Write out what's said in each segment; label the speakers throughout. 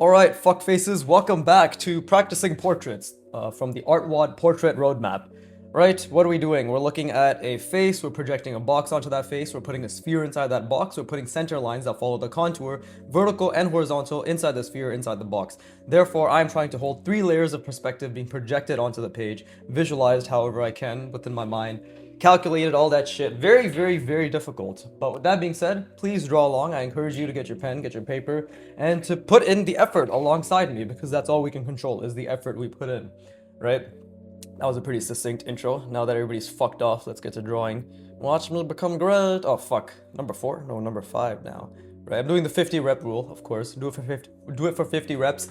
Speaker 1: Alright, fuckfaces, welcome back to Practicing Portraits from the artwod portrait roadmap. Right, what are we doing? We're looking at a face, we're projecting a box onto that face, we're putting a sphere inside that box, we're putting center lines that follow the contour, vertical and horizontal, inside the sphere, inside the box. Therefore, I'm trying to hold 3 layers of perspective being projected onto the page, visualized however I can within my mind, calculated all that shit. Very, very, very difficult. But with that being said, please draw along. I encourage you to get your pen, get your paper, and to put in the effort alongside me, because that's all we can control is the effort we put in, right? That was a pretty succinct intro. Now that everybody's fucked off, let's get to drawing. Watch me become great. Oh fuck, number 4? No, number 5 now. Right, I'm doing the 50 rep rule, of course. Do it for 50. Do it for 50 reps.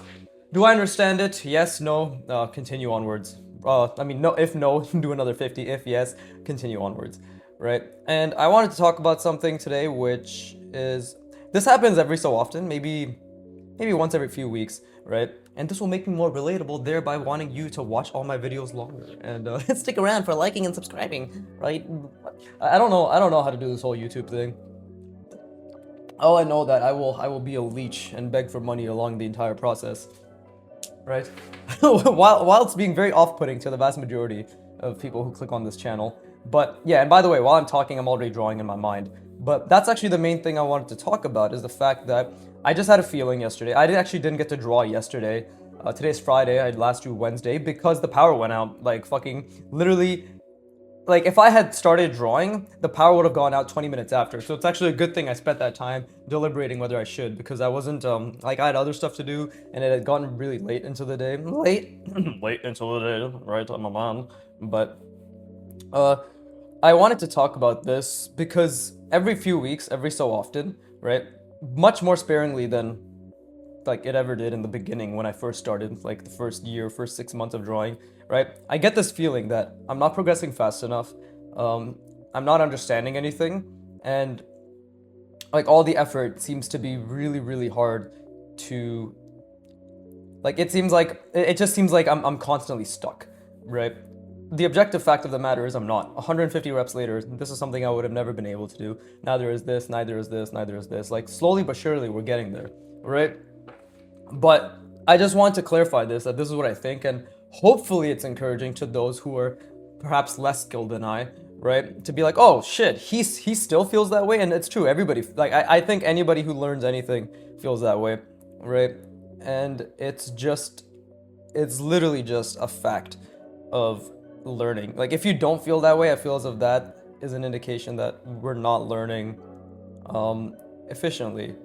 Speaker 1: Do I understand it? Yes, no. Continue onwards. I mean, no. If no, do another 50. If yes, continue onwards. Right. And I wanted to talk about something today, which is this happens every so often, maybe once every few weeks, right? And this will make me more relatable, thereby wanting you to watch all my videos longer and stick around for liking and subscribing, right? I don't know how to do this whole YouTube thing. All I know that I will be a leech and beg for money along the entire process, right? while it's being very off-putting to the vast majority of people who click on this channel. But yeah, and by the way, while I'm talking, I'm already drawing in my mind. But that's actually the main thing I wanted to talk about, is the fact that I just had a feeling yesterday. I didn't get to draw yesterday. Today's Friday. I last drew Wednesday because the power went out. Like fucking literally. Like if I had started drawing, the power would have gone out 20 minutes after. So it's actually a good thing I spent that time deliberating whether I should, because I wasn't like I had other stuff to do and it had gotten really late into the day. Late into the day, right? I'm a man. But I wanted to talk about this because every few weeks, every so often, right? Much more sparingly than like it ever did in the beginning when I first started, like the first year, first 6 months of drawing, right? I get this feeling that I'm not progressing fast enough, I'm not understanding anything, and like all the effort seems to be really, really hard to, like it just seems like I'm constantly stuck, right? The objective fact of the matter is I'm not. 150 reps later, this is something I would have never been able to do. Neither is this, neither is this, neither is this. Like slowly but surely we're getting there, right? But I just want to clarify this, that this is what I think, and hopefully it's encouraging to those who are perhaps less skilled than I, right? To be like, oh shit, he still feels that way, and it's true. Everybody, like I think anybody who learns anything feels that way, right? And it's literally just a fact of learning. Like if you don't feel that way, I feel as if that is an indication that we're not learning efficiently,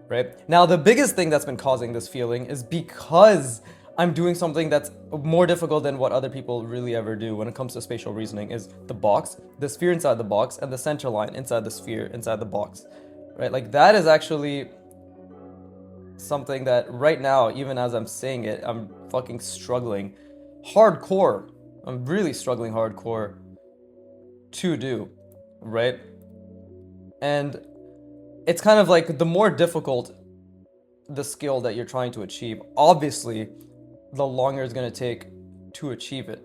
Speaker 1: right? Now the biggest thing that's been causing this feeling is because I'm doing something that's more difficult than what other people really ever do when it comes to spatial reasoning, is the box, the sphere inside the box, and the center line inside the sphere inside the box, right? Like that is actually something that right now, even as I'm saying it, I'm fucking struggling hardcore. I'm really struggling hardcore to do, right? And it's kind of like the more difficult the skill that you're trying to achieve, obviously, the longer it's going to take to achieve it,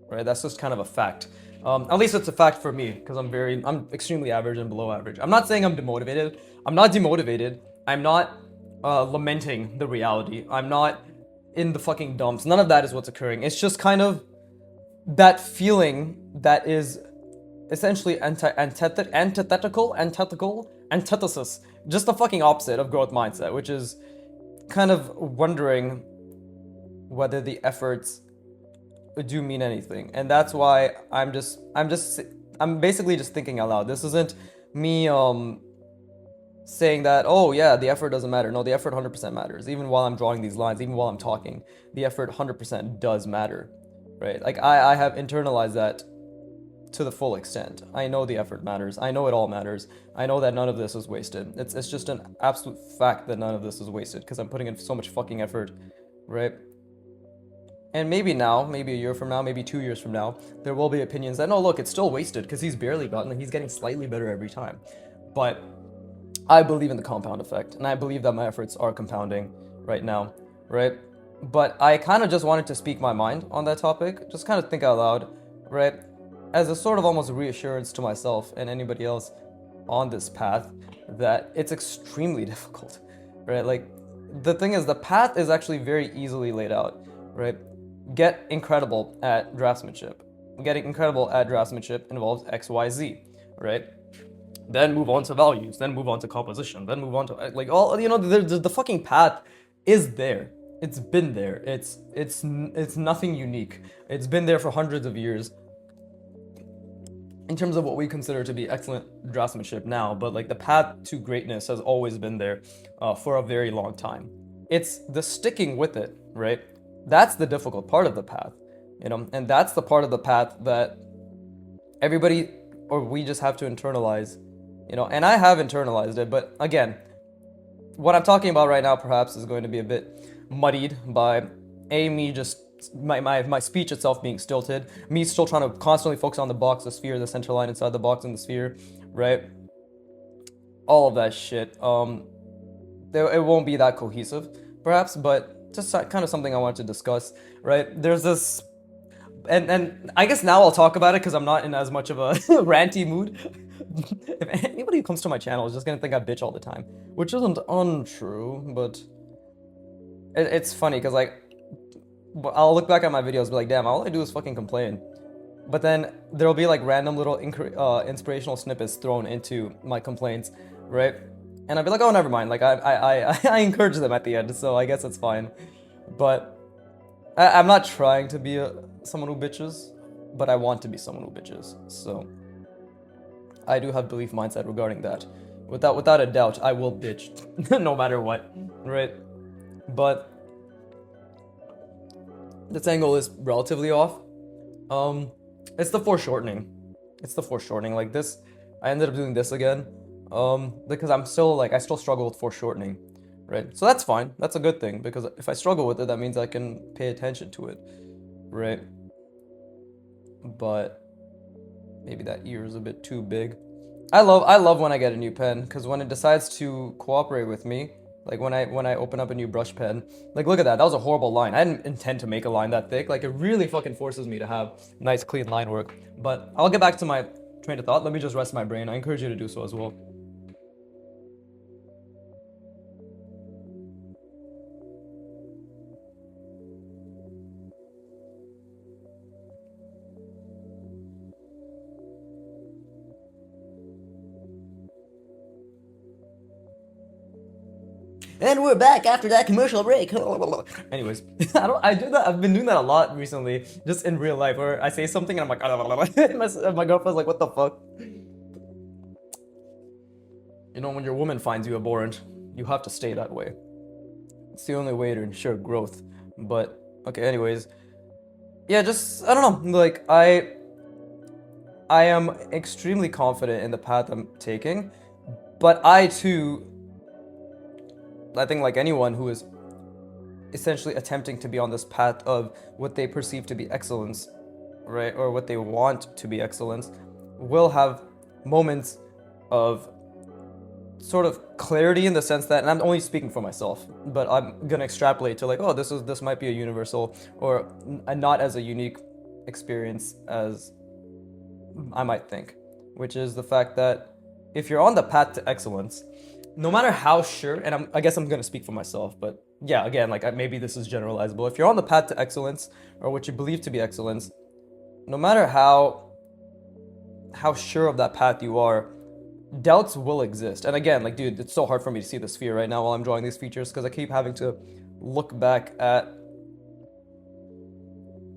Speaker 1: right? That's just kind of a fact. At least it's a fact for me, because I'm extremely average and below average. I'm not saying I'm demotivated. I'm not demotivated. I'm not lamenting the reality. I'm not in the fucking dumps. None of that is what's occurring. It's just kind of that feeling that is essentially antithesis, just the fucking opposite of growth mindset, which is kind of wondering whether the efforts do mean anything. And that's why I'm basically just thinking out loud. This isn't me saying that, oh yeah, the effort doesn't matter. No, the effort 100% matters. Even while I'm drawing these lines, even while I'm talking, the effort 100% does matter. Right? Like I have internalized that to the full extent. I know the effort matters. I know it all matters. I know that none of this is wasted. It's just an absolute fact that none of this is wasted because I'm putting in so much fucking effort, right? And maybe now, maybe a year from now, maybe 2 years from now, there will be opinions that, no, look, it's still wasted because he's barely gotten, he's getting slightly better every time. But I believe in the compound effect, and I believe that my efforts are compounding right now, right? But I kind of just wanted to speak my mind on that topic, just kind of think out loud, right? As a sort of almost reassurance to myself and anybody else on this path that it's extremely difficult, right? Like the thing is, the path is actually very easily laid out, right? Get incredible at draftsmanship. Getting incredible at draftsmanship involves X, Y, Z, right? Then move on to values, then move on to composition, then move on to like all the fucking path is there. It's been there. It's nothing unique. It's been there for hundreds of years in terms of what we consider to be excellent draftsmanship now, but like the path to greatness has always been there for a very long time. It's the sticking with it, right? That's the difficult part of the path, and that's the part of the path that everybody or we just have to internalize, and I have internalized it, but again, what I'm talking about right now perhaps is going to be a bit muddied by me just my speech itself being stilted, me still trying to constantly focus on the box, the sphere, the center line inside the box and the sphere, right? All of that shit. It won't be that cohesive, perhaps, but just kind of something I wanted to discuss, right? There's this, and I guess now I'll talk about it because I'm not in as much of a ranty mood. If anybody who comes to my channel is just gonna think I bitch all the time, which isn't untrue, but it's funny because like I'll look back at my videos and be like, damn, all I do is fucking complain. But then there'll be like random little inspirational snippets thrown into my complaints, right? And I'll be like, oh, never mind. Like I encourage them at the end, so I guess it's fine. But I'm not trying to be someone who bitches, but I want to be someone who bitches. So I do have belief mindset regarding that. Without a doubt, I will bitch no matter what, right? But this angle is relatively off. It's the foreshortening. Like this, I ended up doing this again, because I'm still like, I still struggle with foreshortening, right? So that's fine. That's a good thing, because if I struggle with it, that means I can pay attention to it, right? But maybe that ear is a bit too big. I love when I get a new pen, because when it decides to cooperate with me, like when I open up a new brush pen, like look at that, that was a horrible line. I didn't intend to make a line that thick. Like it really fucking forces me to have nice clean line work. But I'll get back to my train of thought. Let me just rest my brain. I encourage you to do so as well. And we're back after that commercial break. Anyways, I do that. I've been doing that a lot recently, just in real life, where I say something and I'm like, my girlfriend's like, what the fuck? When your woman finds you abhorrent, you have to stay that way. It's the only way to ensure growth. But okay, anyways, yeah, just I don't know. Like I am extremely confident in the path I'm taking, but I too. I think like anyone who is essentially attempting to be on this path of what they perceive to be excellence, right, or what they want to be excellence, will have moments of sort of clarity in the sense that, and I'm only speaking for myself, but I'm gonna extrapolate to like, oh, this might be a universal or not as a unique experience as I might think, which is the fact that if you're on the path to excellence, no matter how sure, and I guess I'm gonna speak for myself, but yeah, again, like maybe this is generalizable. If you're on the path to excellence, or what you believe to be excellence, no matter how sure of that path you are, doubts will exist. And again, like, dude, it's so hard for me to see the sphere right now while I'm drawing these features because I keep having to look back at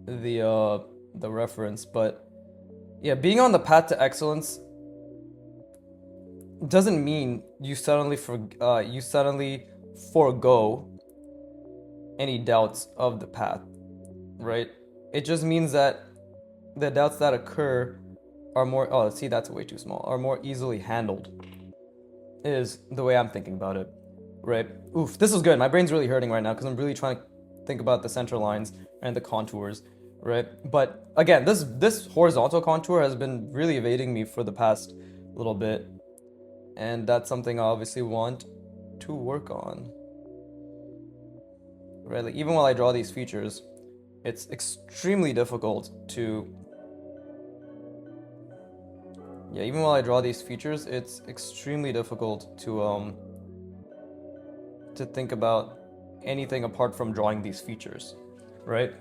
Speaker 1: the reference. But yeah, being on the path to excellence doesn't mean you suddenly forego any doubts of the path, right? It just means that the doubts that occur are more, oh, see, that's way too small, are more easily handled, is the way I'm thinking about it, right? Oof, this is good. My brain's really hurting right now because I'm really trying to think about the center lines and the contours, right? But again, this horizontal contour has been really evading me for the past little bit, and that's something I obviously want to work on, right? Like even while I draw these features, it's extremely difficult to, yeah, even while I draw these features, it's extremely difficult to think about anything apart from drawing these features, right?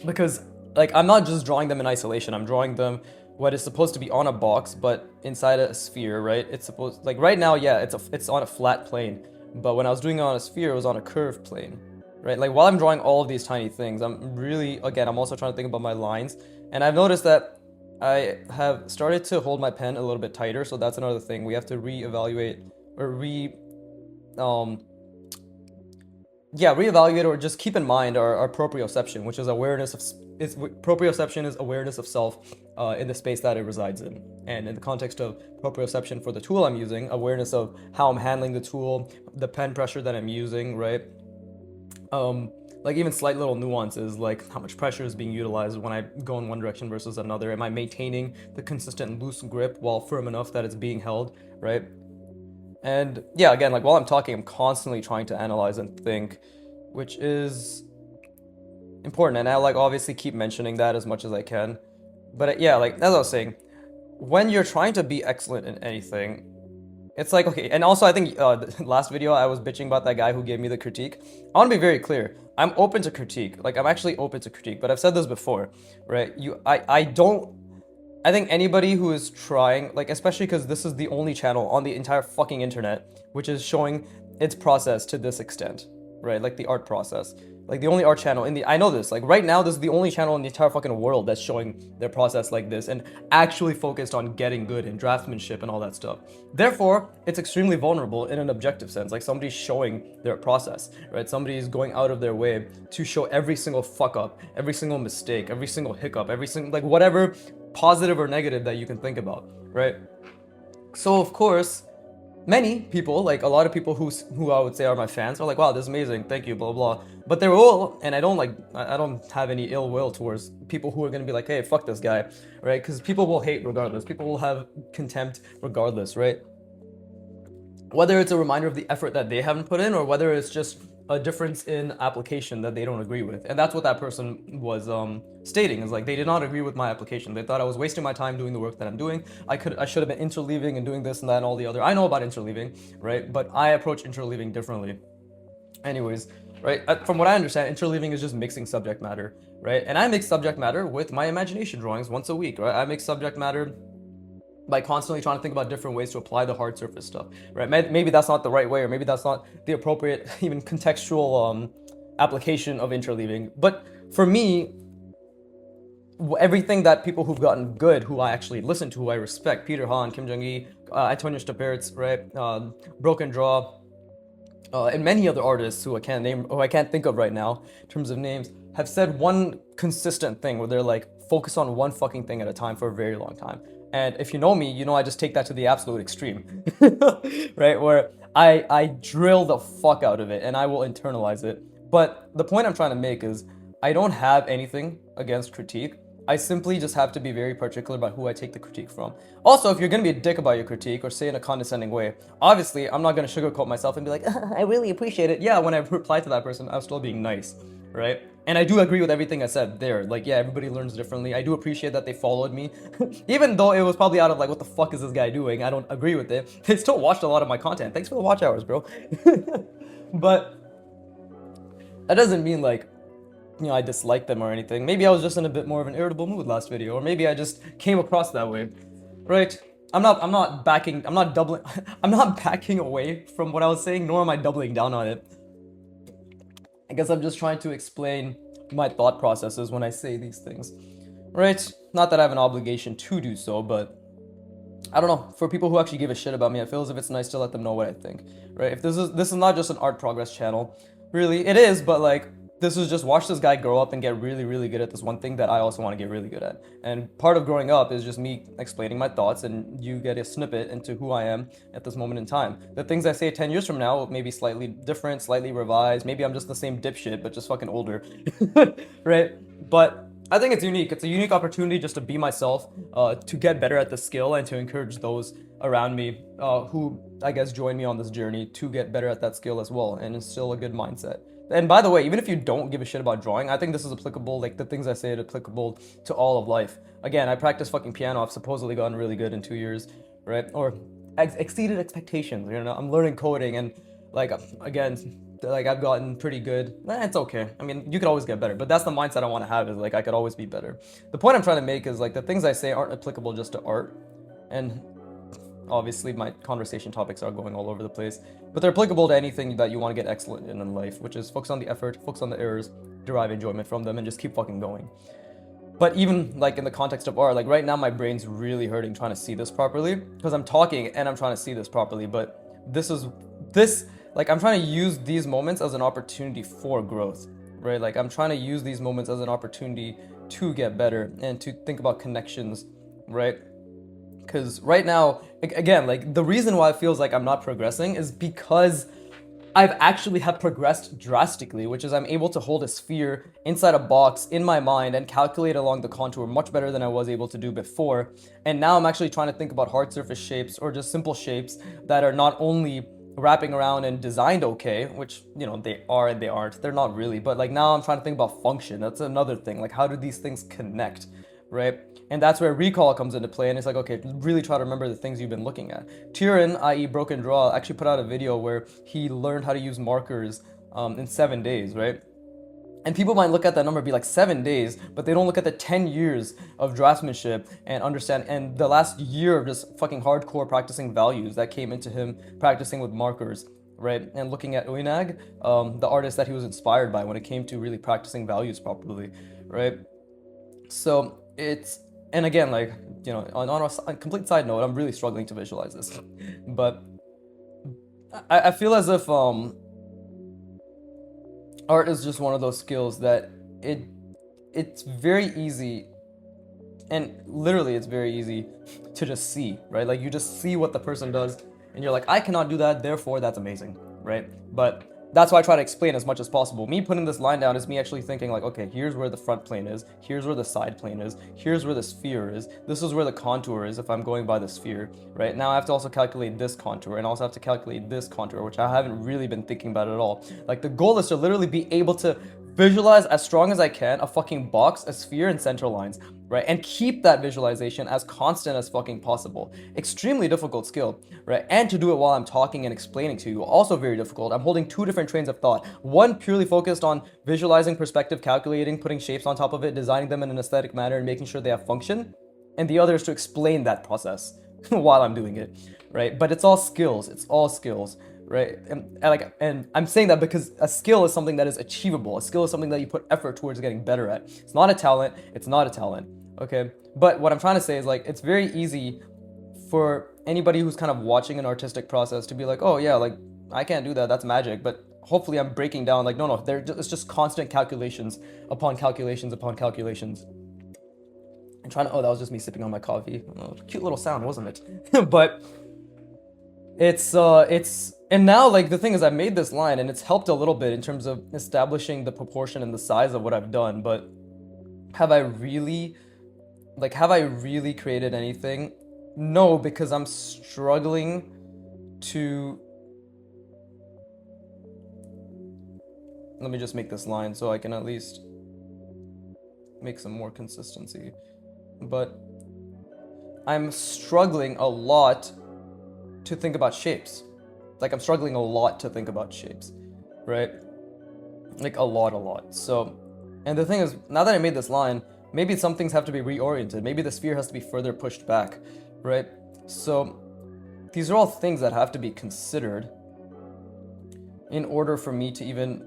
Speaker 1: Because like I'm not just drawing them in isolation, I'm drawing them what is supposed to be on a box but inside a sphere, right? It's supposed, like right now, yeah, it's on a flat plane, but when I was doing it on a sphere, it was on a curved plane, right? Like while I'm drawing all of these tiny things, I'm really, again, I'm also trying to think about my lines, and I've noticed that I have started to hold my pen a little bit tighter, so that's another thing. We have to reevaluate or um reevaluate or just keep in mind our proprioception, which is awareness of proprioception is awareness of self in the space that it resides in. And in the context of proprioception for the tool I'm using, awareness of how I'm handling the tool, the pen pressure that I'm using, right? Like even slight little nuances, like how much pressure is being utilized when I go in one direction versus another. Am I maintaining the consistent loose grip while firm enough that it's being held, right? And yeah, again, like while I'm talking, I'm constantly trying to analyze and think, which is important. And I like obviously keep mentioning that as much as I can. But yeah, like as I was saying, when you're trying to be excellent in anything, it's like, okay, and also I think last video I was bitching about that guy who gave me the critique. I want to be very clear. I'm open to critique. Like I'm actually open to critique, but I've said this before, right? I think anybody who is trying, like especially because this is the only channel on the entire fucking internet which is showing its process to this extent, right? Like the art process. Like the only art channel in the, I know this, like right now this is the only channel in the entire fucking world that's showing their process like this and actually focused on getting good in draftsmanship and all that stuff. Therefore, it's extremely vulnerable in an objective sense. Like somebody's showing their process, right? Somebody's going out of their way to show every single fuck up, every single mistake, every single hiccup, every single, like whatever positive or negative that you can think about, right? So of course, many people, like a lot of people who I would say are my fans, are like, wow, this is amazing, thank you, blah blah. But they're all, and I don't have any ill will towards people who are gonna be like, hey, fuck this guy, right? Because people will hate regardless. People will have contempt regardless, right? Whether it's a reminder of the effort that they haven't put in, or whether it's just a difference in application that they don't agree with. And that's what that person was stating, is like they did not agree with my application. They thought I was wasting my time doing the work that I'm doing. I should have been interleaving and doing this and that and all the other. I know about interleaving, right? But I approach interleaving differently. Anyways, right? From what I understand, interleaving is just mixing subject matter, right? And I mix subject matter with my imagination drawings once a week, right? I mix subject matter by constantly trying to think about different ways to apply the hard surface stuff, right? Maybe that's not the right way, or maybe that's not the appropriate, even contextual application of interleaving. But for me, everything that people who've gotten good, who I actually listen to, who I respect, Peter Han, Kim Jung-gi, Antonio Stapertz, right, Broken Draw, and many other artists who I can't think of right now in terms of names, have said one consistent thing where they're like, focus on one fucking thing at a time for a very long time. And if you know me, you know I just take that to the absolute extreme, right? Where I drill the fuck out of it and I will internalize it. But the point I'm trying to make is I don't have anything against critique. I simply just have to be very particular about who I take the critique from. Also, if you're gonna be a dick about your critique or say in a condescending way, obviously I'm not gonna sugarcoat myself and be like, I really appreciate it. Yeah, when I reply to that person, I'm still being nice, right? And I do agree with everything I said there. Like, yeah, everybody learns differently. I do appreciate that they followed me. Even though it was probably out of like, what the fuck is this guy doing? I don't agree with it. They still watched a lot of my content. Thanks for the watch hours, bro. But that doesn't mean like, you know, I dislike them or anything. Maybe I was just in a bit more of an irritable mood last video, or maybe I just came across that way, right? I'm not backing away from what I was saying, nor am I doubling down on it. I guess I'm just trying to explain my thought processes when I say these things, right? Not that I have an obligation to do so, but I don't know. For people who actually give a shit about me, I feel as if it's nice to let them know what I think, right? If this is not just an art progress channel, really, it is, but like, this is just watch this guy grow up and get really, really good at this one thing that I also want to get really good at. And part of growing up is just me explaining my thoughts, and you get a snippet into who I am at this moment in time. The things I say 10 years from now may be slightly different, slightly revised. Maybe I'm just the same dipshit, but just fucking older, right? But I think it's unique. It's a unique opportunity just to be myself, to get better at the skill, and to encourage those around me who, I guess, join me on this journey to get better at that skill as well, and instill a good mindset. And by the way, even if you don't give a shit about drawing, I think this is applicable, like the things I say are applicable to all of life. Again, I practice fucking piano. I've supposedly gotten really good in 2 years, right? Or exceeded expectations, you know? I'm learning coding, and like, again, like I've gotten pretty good. It's okay. I mean, you could always get better, but that's the mindset I want to have, is like I could always be better. The point I'm trying to make is like the things I say aren't applicable just to art, and obviously my conversation topics are going all over the place, but they're applicable to anything that you want to get excellent in life, which is focus on the effort, focus on the errors, derive enjoyment from them, and just keep fucking going. But even like in the context of art, like right now my brain's really hurting trying to see this properly, because I'm talking and I'm trying to see this properly, but this like I'm trying to use these moments as an opportunity for growth, right? Like I'm trying to use these moments as an opportunity to get better and to think about connections, right? Because right now, again, like the reason why it feels like I'm not progressing is because I've actually have progressed drastically, which is I'm able to hold a sphere inside a box in my mind and calculate along the contour much better than I was able to do before. And now I'm actually trying to think about hard surface shapes or just simple shapes that are not only wrapping around and designed okay, which, you know, they are and they aren't. They're not really, but like now I'm trying to think about function. That's another thing. Like, how do these things connect, right? And that's where recall comes into play. And it's like, okay, really try to remember the things you've been looking at. Tyrion, i.e. Broken Draw, actually put out a video where he learned how to use markers in 7 days, right? And people might look at that number and be like, 7 days, but they don't look at the 10 years of draftsmanship and understand, and the last year of just fucking hardcore practicing values that came into him practicing with markers, right? And looking at Uynag, the artist that he was inspired by when it came to really practicing values properly, right? So it's, and again, like, you know, on a complete side note, I'm really struggling to visualize this, but I feel as if art is just one of those skills that it's very easy, and literally it's very easy to just see, right? Like you just see what the person does and you're like, I cannot do that, therefore that's amazing, right? But that's why I try to explain as much as possible. Me putting this line down is me actually thinking like, okay, here's where the front plane is, here's where the side plane is, here's where the sphere is, this is where the contour is if I'm going by the sphere, right? Now I have to also calculate this contour and also have to calculate this contour, which I haven't really been thinking about at all. Like the goal is to literally be able to visualize as strong as I can a fucking box, a sphere, and center lines, right? And keep that visualization as constant as fucking possible. Extremely difficult skill, right? And to do it while I'm talking and explaining to you, also very difficult. I'm holding two different trains of thought. One purely focused on visualizing, perspective, calculating, putting shapes on top of it, designing them in an aesthetic manner, and making sure they have function. And the other is to explain that process while I'm doing it, right? But it's all skills. It's all skills. Right, and I'm saying that because a skill is something that is achievable. A skill is something that you put effort towards getting better at. It's not a talent. It's not a talent. Okay, but what I'm trying to say is like it's very easy for anybody who's kind of watching an artistic process to be like, oh yeah, like I can't do that. That's magic. But hopefully I'm breaking down like no, it's just constant calculations upon calculations upon calculations. I'm trying to. Oh, that was just me sipping on my coffee. Oh, cute little sound, wasn't it? But it's and now like the thing is I made this line and it's helped a little bit in terms of establishing the proportion and the size of what I've done, but have I really created anything? No, because I'm struggling to, let me just make this line so I can at least make some more consistency. But I'm struggling a lot to think about shapes. Like I'm struggling a lot to think about shapes, right? Like a lot. So, and the thing is, now that I made this line, maybe some things have to be reoriented. Maybe the sphere has to be further pushed back, right? So these are all things that have to be considered in order for me to even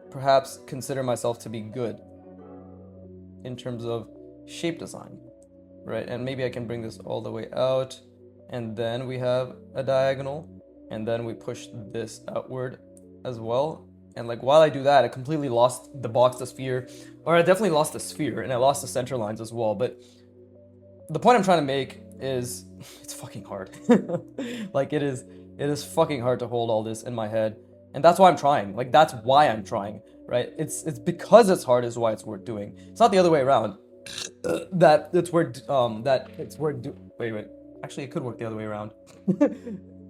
Speaker 1: perhaps consider myself to be good in terms of shape design, right? And maybe I can bring this all the way out, and then we have a diagonal, and then we push this outward as well. And like while I do that, I completely lost the box, the sphere, or I definitely lost the sphere, and I lost the center lines as well. But the point I'm trying to make is it's fucking hard. Like it is fucking hard to hold all this in my head. And that's why I'm trying. Like that's why I'm trying, right? It's because it's hard is why it's worth doing. It's not the other way around. That it's worth wait. Actually, it could work the other way around.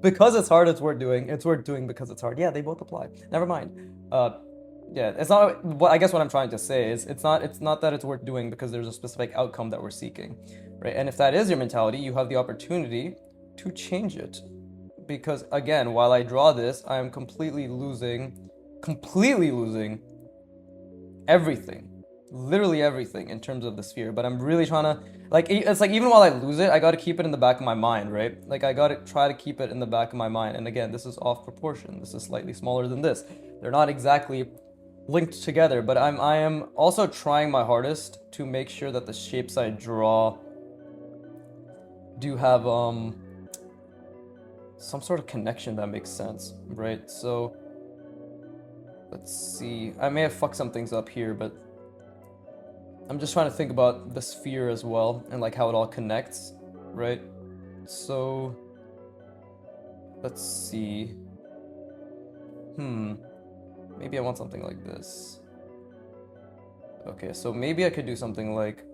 Speaker 1: Because it's hard, it's worth doing. It's worth doing because it's hard. Yeah, they both apply. Never mind. Yeah, it's not what I guess what I'm trying to say is it's not that it's worth doing because there's a specific outcome that we're seeking, right? And if that is your mentality, you have the opportunity to change it because again, while I draw this, I am completely losing everything, literally everything in terms of the sphere. But I'm really trying to, like, it's like even while I lose it, I got to keep it in the back of my mind, right? Like I got to try to keep it in the back of my mind. And again, this is off proportion. This is slightly smaller than this. They're not exactly linked together, but I am also trying my hardest to make sure that the shapes I draw do have some sort of connection that makes sense, right? So let's see. I may have fucked some things up here, but I'm just trying to think about the sphere as well and like how it all connects, right? So let's see. Maybe I want something like this. Okay, so maybe I could do something like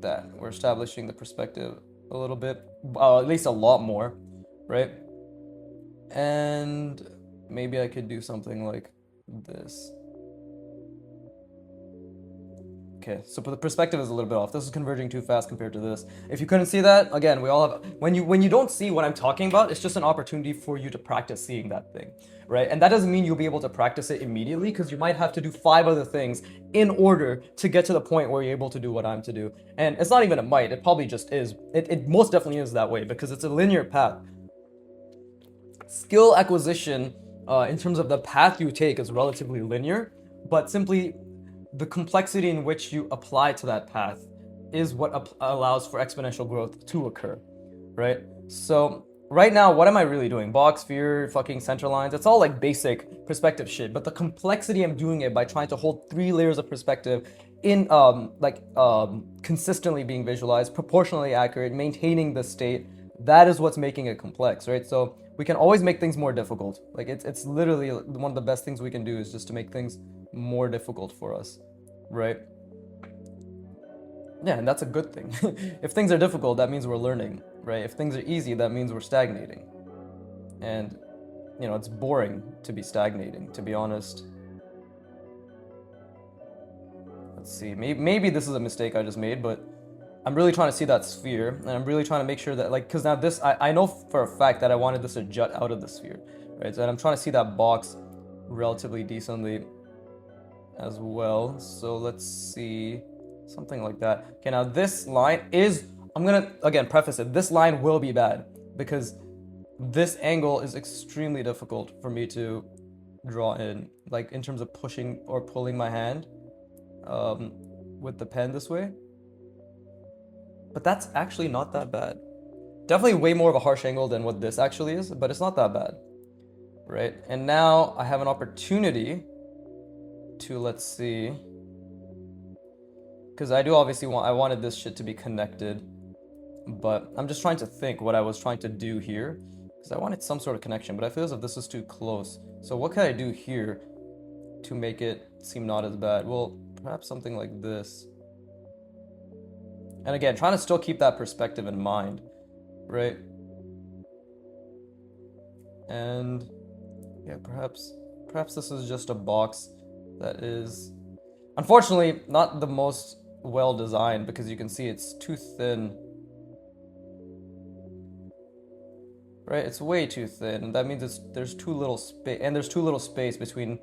Speaker 1: that. We're establishing the perspective a little bit, at least a lot more, right? And maybe I could do something like this. Okay, so the perspective is a little bit off. This is converging too fast compared to this. If you couldn't see that, again, we all have, when you don't see what I'm talking about, it's just an opportunity for you to practice seeing that thing, right? And that doesn't mean you'll be able to practice it immediately, because you might have to do 5 other things in order to get to the point where you're able to do what I'm to do. And it's not even a might, it probably just is. It most definitely is that way, because it's a linear path. Skill acquisition, in terms of the path you take, is relatively linear, but simply the complexity in which you apply to that path is what allows for exponential growth to occur, right? So right now, what am I really doing? Box, sphere, fucking center lines. It's all like basic perspective shit, but the complexity, I'm doing it by trying to hold 3 layers of perspective in consistently being visualized, proportionally accurate, maintaining the state. That is what's making it complex, right? So we can always make things more difficult. Like it's literally one of the best things we can do is just to make things more difficult for us, right? Yeah, and that's a good thing. If things are difficult, that means we're learning, right? If things are easy, that means we're stagnating. And, you know, it's boring to be stagnating, to be honest. Let's see, maybe this is a mistake I just made, but I'm really trying to see that sphere, and I'm really trying to make sure that, like, because now this, I know for a fact that I wanted this to jut out of the sphere, right? So, and I'm trying to see that box relatively decently as well. So let's see, something like that. Okay, now this line is, I'm gonna again preface it, this line will be bad because this angle is extremely difficult for me to draw in, like in terms of pushing or pulling my hand with the pen this way. But that's actually not that bad. Definitely way more of a harsh angle than what this actually is, but it's not that bad, right? And now I have an opportunity to, let's see, because I do obviously I wanted this shit to be connected, but I'm just trying to think what I was trying to do here, because I wanted some sort of connection, but I feel as if this is too close. So what can I do here to make it seem not as bad? Well, perhaps something like this. And again, trying to still keep that perspective in mind, right? And yeah, perhaps this is just a box that is, unfortunately, not the most well designed, because you can see it's too thin, right? It's way too thin, and that means there's too little space, and there's too little space between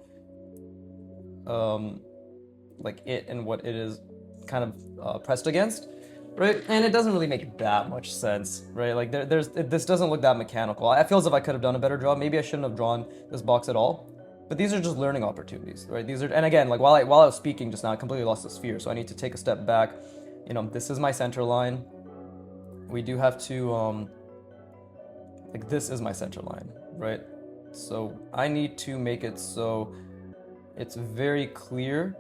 Speaker 1: like it and what it is kind of pressed against, right? And it doesn't really make that much sense, right? Like this doesn't look that mechanical. I feel as if I could have done a better job. Maybe I shouldn't have drawn this box at all. But these are just learning opportunities, right? These are, and again, like while I was speaking just now, I completely lost the sphere, so I need to take a step back. You know, this is my center line. We do have to, like this is my center line, right? So I need to make it so it's very clear.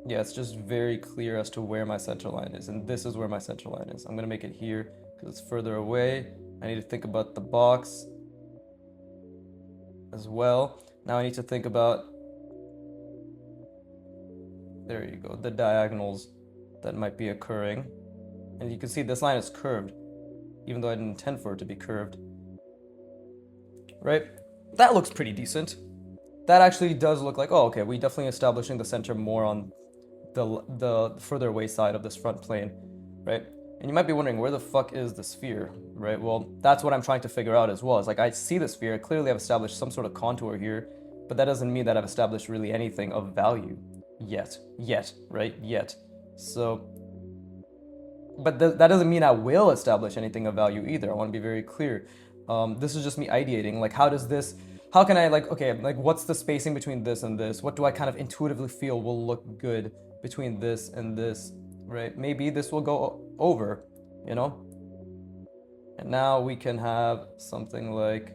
Speaker 1: Yeah, it's just very clear as to where my center line is, and this is where my center line is. I'm gonna make it here because it's further away. I need to think about the box as well. Now I need to think about, there you go, the diagonals that might be occurring. And you can see this line is curved, even though I didn't intend for it to be curved. Right? That looks pretty decent. That actually does look like, oh, okay, we definitely establishing the center more on the further away side of this front plane, right? And you might be wondering, where the fuck is the sphere, right? Well, that's what I'm trying to figure out as well. It's like, I see the sphere, clearly I've established some sort of contour here, but that doesn't mean that I've established really anything of value yet, right? Yet. So, but that doesn't mean I will establish anything of value either. I want to be very clear. This is just me ideating. Like, how can I, like, okay, like, what's the spacing between this and this? What do I kind of intuitively feel will look good between this and this, right? Maybe this will go over, you know? And now we can have something like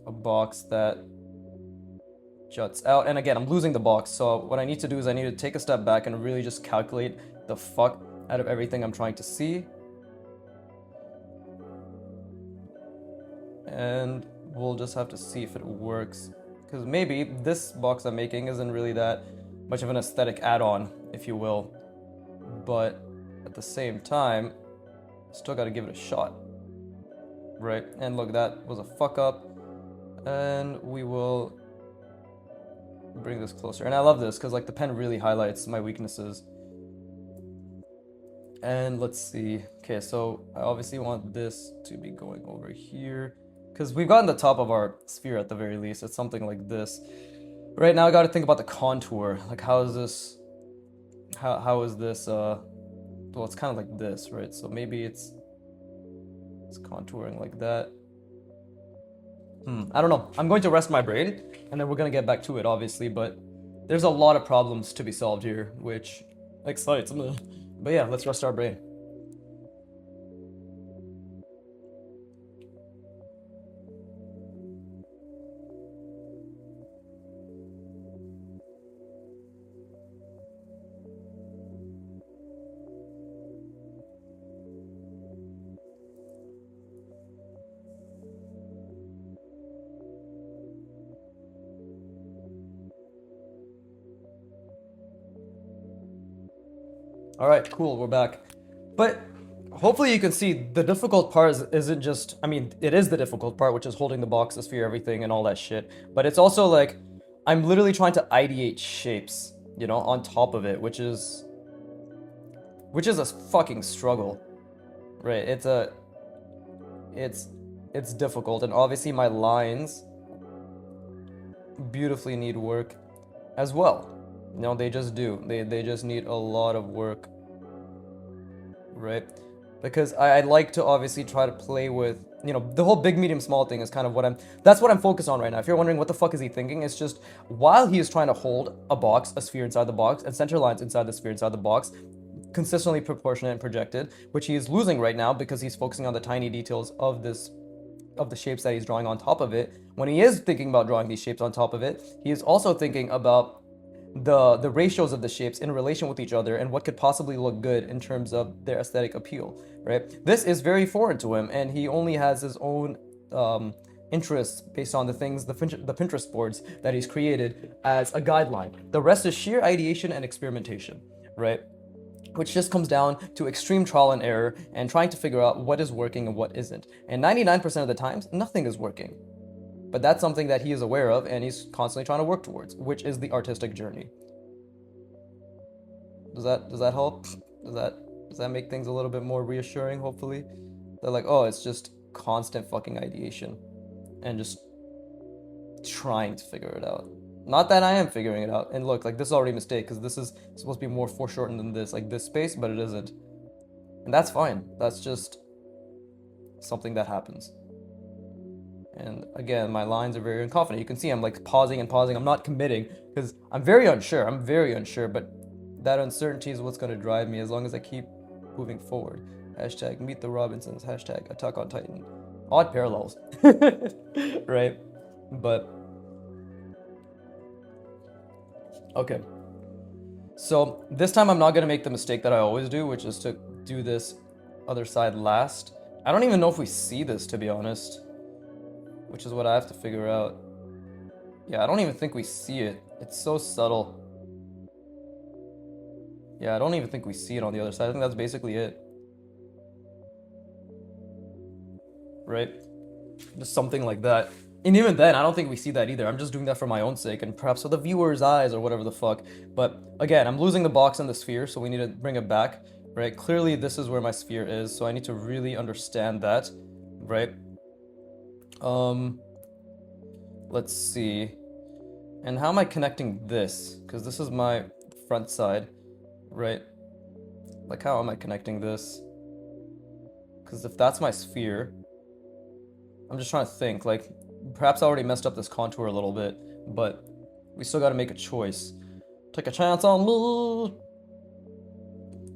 Speaker 1: a box that juts out. And again, I'm losing the box. So what I need to do is I need to take a step back and really just calculate the fuck out of everything I'm trying to see. And we'll just have to see if it works. Because maybe this box I'm making isn't really that much of an aesthetic add-on, if you will. But at the same time, still gotta give it a shot. Right, and look, that was a fuck up. And we will bring this closer. And I love this, because like the pen really highlights my weaknesses. And let's see. Okay, so I obviously want this to be going over here, because we've gotten the top of our sphere at the very least. It's something like this. Right now I gotta think about the contour. Like, how is this, how is this, well, it's kind of like this, right? So maybe it's contouring like that. I don't know. I'm going to rest my brain, and then we're gonna get back to it, obviously, but there's a lot of problems to be solved here, which excites me. But yeah, let's rest our brain. All right, cool, we're back. But hopefully you can see the difficult part isn't just, I mean, it is the difficult part, which is holding the box, the sphere, everything, and all that shit. But it's also like, I'm literally trying to ideate shapes, you know, on top of it, which is a fucking struggle, right? It's difficult, and obviously my lines beautifully need work as well. No, they just do. They just need a lot of work, right? Because I like to obviously try to play with, you know, the whole big, medium, small thing is kind of that's what I'm focused on right now. If you're wondering what the fuck is he thinking, it's just while he is trying to hold a box, a sphere inside the box, and center lines inside the sphere inside the box, consistently proportionate and projected, which he is losing right now because he's focusing on the tiny details of the shapes that he's drawing on top of it. When he is thinking about drawing these shapes on top of it, he is also thinking about the ratios of the shapes in relation with each other and what could possibly look good in terms of their aesthetic appeal, right? This is very foreign to him, and he only has his own interests based on the things, the Pinterest boards that he's created as a guideline. The rest is sheer ideation and experimentation, right? Which just comes down to extreme trial and error and trying to figure out what is working and what isn't. And 99% of the times, nothing is working. But that's something that he is aware of, and he's constantly trying to work towards, which is the artistic journey. Does that help? Does that make things a little bit more reassuring, hopefully? They're like, oh, it's just constant fucking ideation and just trying to figure it out. Not that I am figuring it out. And look, like, this is already a mistake, because this is supposed to be more foreshortened than this, like this space, but it isn't. And that's fine. That's just something that happens. And again, my lines are very unconfident. You can see I'm like pausing and pausing. I'm not committing because I'm very unsure, but that uncertainty is what's going to drive me as long as I keep moving forward. Hashtag meet the Robinsons, hashtag Attack on Titan. Odd parallels, right? But, okay. So this time I'm not going to make the mistake that I always do, which is to do this other side last. I don't even know if we see this, to be honest. Which is what I have to figure out. Yeah, I don't even think we see it. It's so subtle. Yeah, I don't even think we see it on the other side. I think that's basically it. Right? Just something like that. And even then, I don't think we see that either. I'm just doing that for my own sake and perhaps for the viewer's eyes or whatever the fuck. But again, I'm losing the box and the sphere, so we need to bring it back. right? Clearly this is where my sphere is, so I need to really understand that, right? Let's see. And how am I connecting this? Because this is my front side, right? Like, how am I connecting this? Because if that's my sphere, I'm just trying to think, like, perhaps I already messed up this contour a little bit, but we still got to make a choice. Take a chance on me.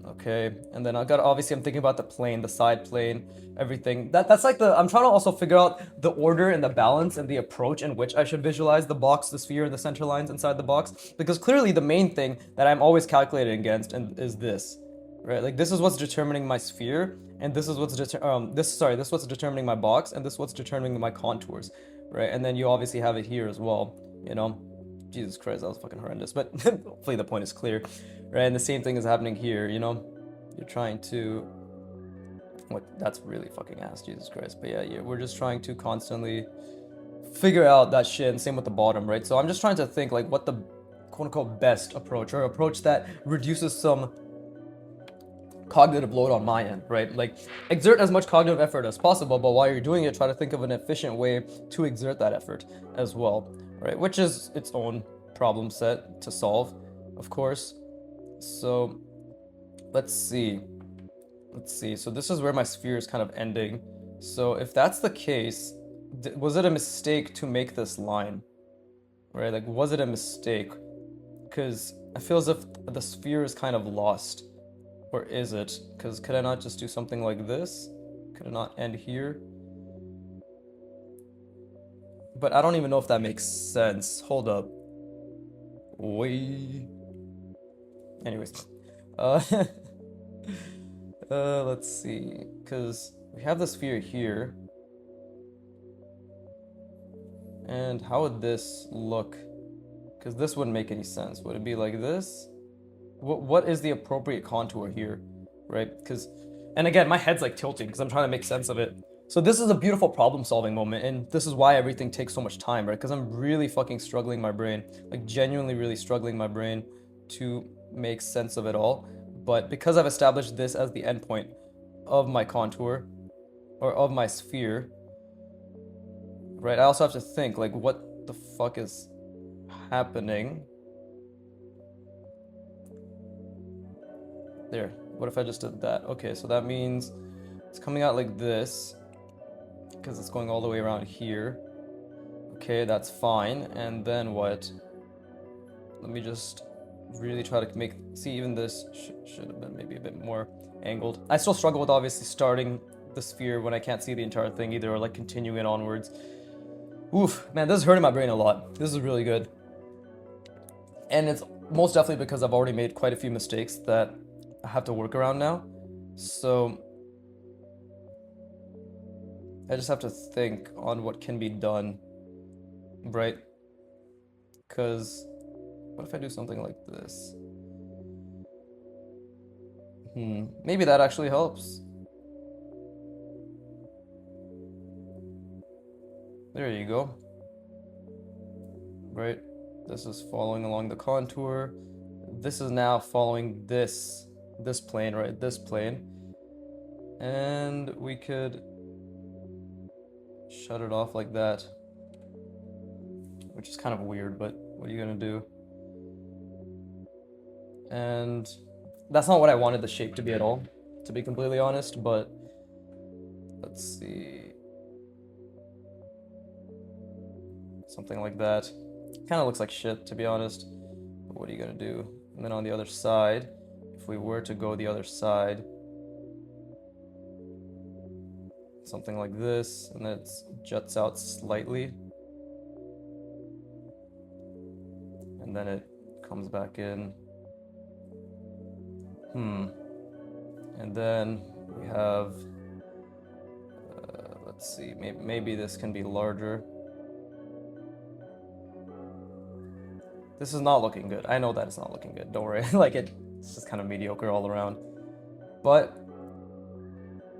Speaker 1: Okay, and then I got, obviously I'm thinking about the plane, the side plane, everything. That's like I'm trying to also figure out the order and the balance and the approach in which I should visualize the box, the sphere, and the center lines inside the box. Because clearly the main thing that I'm always calculating against is this, right? Like this is what's determining my sphere, and this is what's this is what's determining my box, and this is what's determining my contours, right? And then you obviously have it here as well, you know. Jesus Christ, that was fucking horrendous. But hopefully the point is clear, right? And the same thing is happening here, you know. You're trying to, what? That's really fucking ass, Jesus Christ. But yeah, we're just trying to constantly figure out that shit, and same with the bottom, right? So I'm just trying to think like what the quote-unquote best approach, or approach that reduces some cognitive load on my end, right? Like exert as much cognitive effort as possible, but while you're doing it, try to think of an efficient way to exert that effort as well, right? Which is its own problem set to solve, of course. So let's see. So this is where my sphere is kind of ending. So if that's the case, was it a mistake to make this line, right? Like, was it a mistake? Because I feel as if the sphere is kind of lost. Or is it? Because could I not just do something like this? Could it not end here? But I don't even know if that makes sense. Hold up. Wait. Anyways. Let's see. Because we have the sphere here. And how would this look? Because this wouldn't make any sense. Would it be like this? What is the appropriate contour here, right? Because, and again, my head's like tilting because I'm trying to make sense of it. So this is a beautiful problem-solving moment, and this is why everything takes so much time, right? Because I'm really fucking struggling my brain, like genuinely really struggling my brain to make sense of it all. But because I've established this as the endpoint of my contour, or of my sphere, right? I also have to think, like, what the fuck is happening? There, what if I just did that? Okay, so that means it's coming out like this, because it's going all the way around here. Okay, that's fine. And then what? Let me just really try to see, even this should have been maybe a bit more angled. I still struggle with obviously starting the sphere when I can't see the entire thing either, or like continuing it onwards. Oof, man, this is hurting my brain a lot. This is really good. And it's most definitely because I've already made quite a few mistakes that I have to work around now. So I just have to think on what can be done, right? Because what if I do something like this? Maybe that actually helps. There you go. Right? This is following along the contour. This is now following this plane, right? This plane. And we could shut it off like that. Which is kind of weird, but what are you gonna do? And that's not what I wanted the shape to be at all, to be completely honest, but let's see. Something like that. Kind of looks like shit, to be honest. But what are you gonna do? And then on the other side, if we were to go the other side, something like this, and then it juts out slightly. And then it comes back in. And then we have, let's see, maybe this can be larger. This is not looking good. I know that it's not looking good. Don't worry. Like it's just kind of mediocre all around. But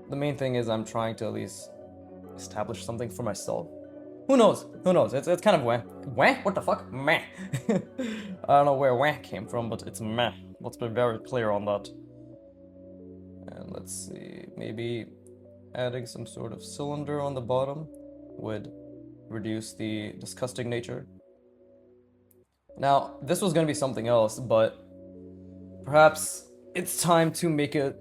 Speaker 1: the main thing is I'm trying to at least establish something for myself. Who knows? Who knows? It's kind of wah. Wah? What the fuck? Meh. I don't know where wah came from, but it's meh. Let's be very clear on that. let's see, maybe adding some sort of cylinder on the bottom would reduce the disgusting nature. Now, this was going to be something else, but perhaps it's time to make it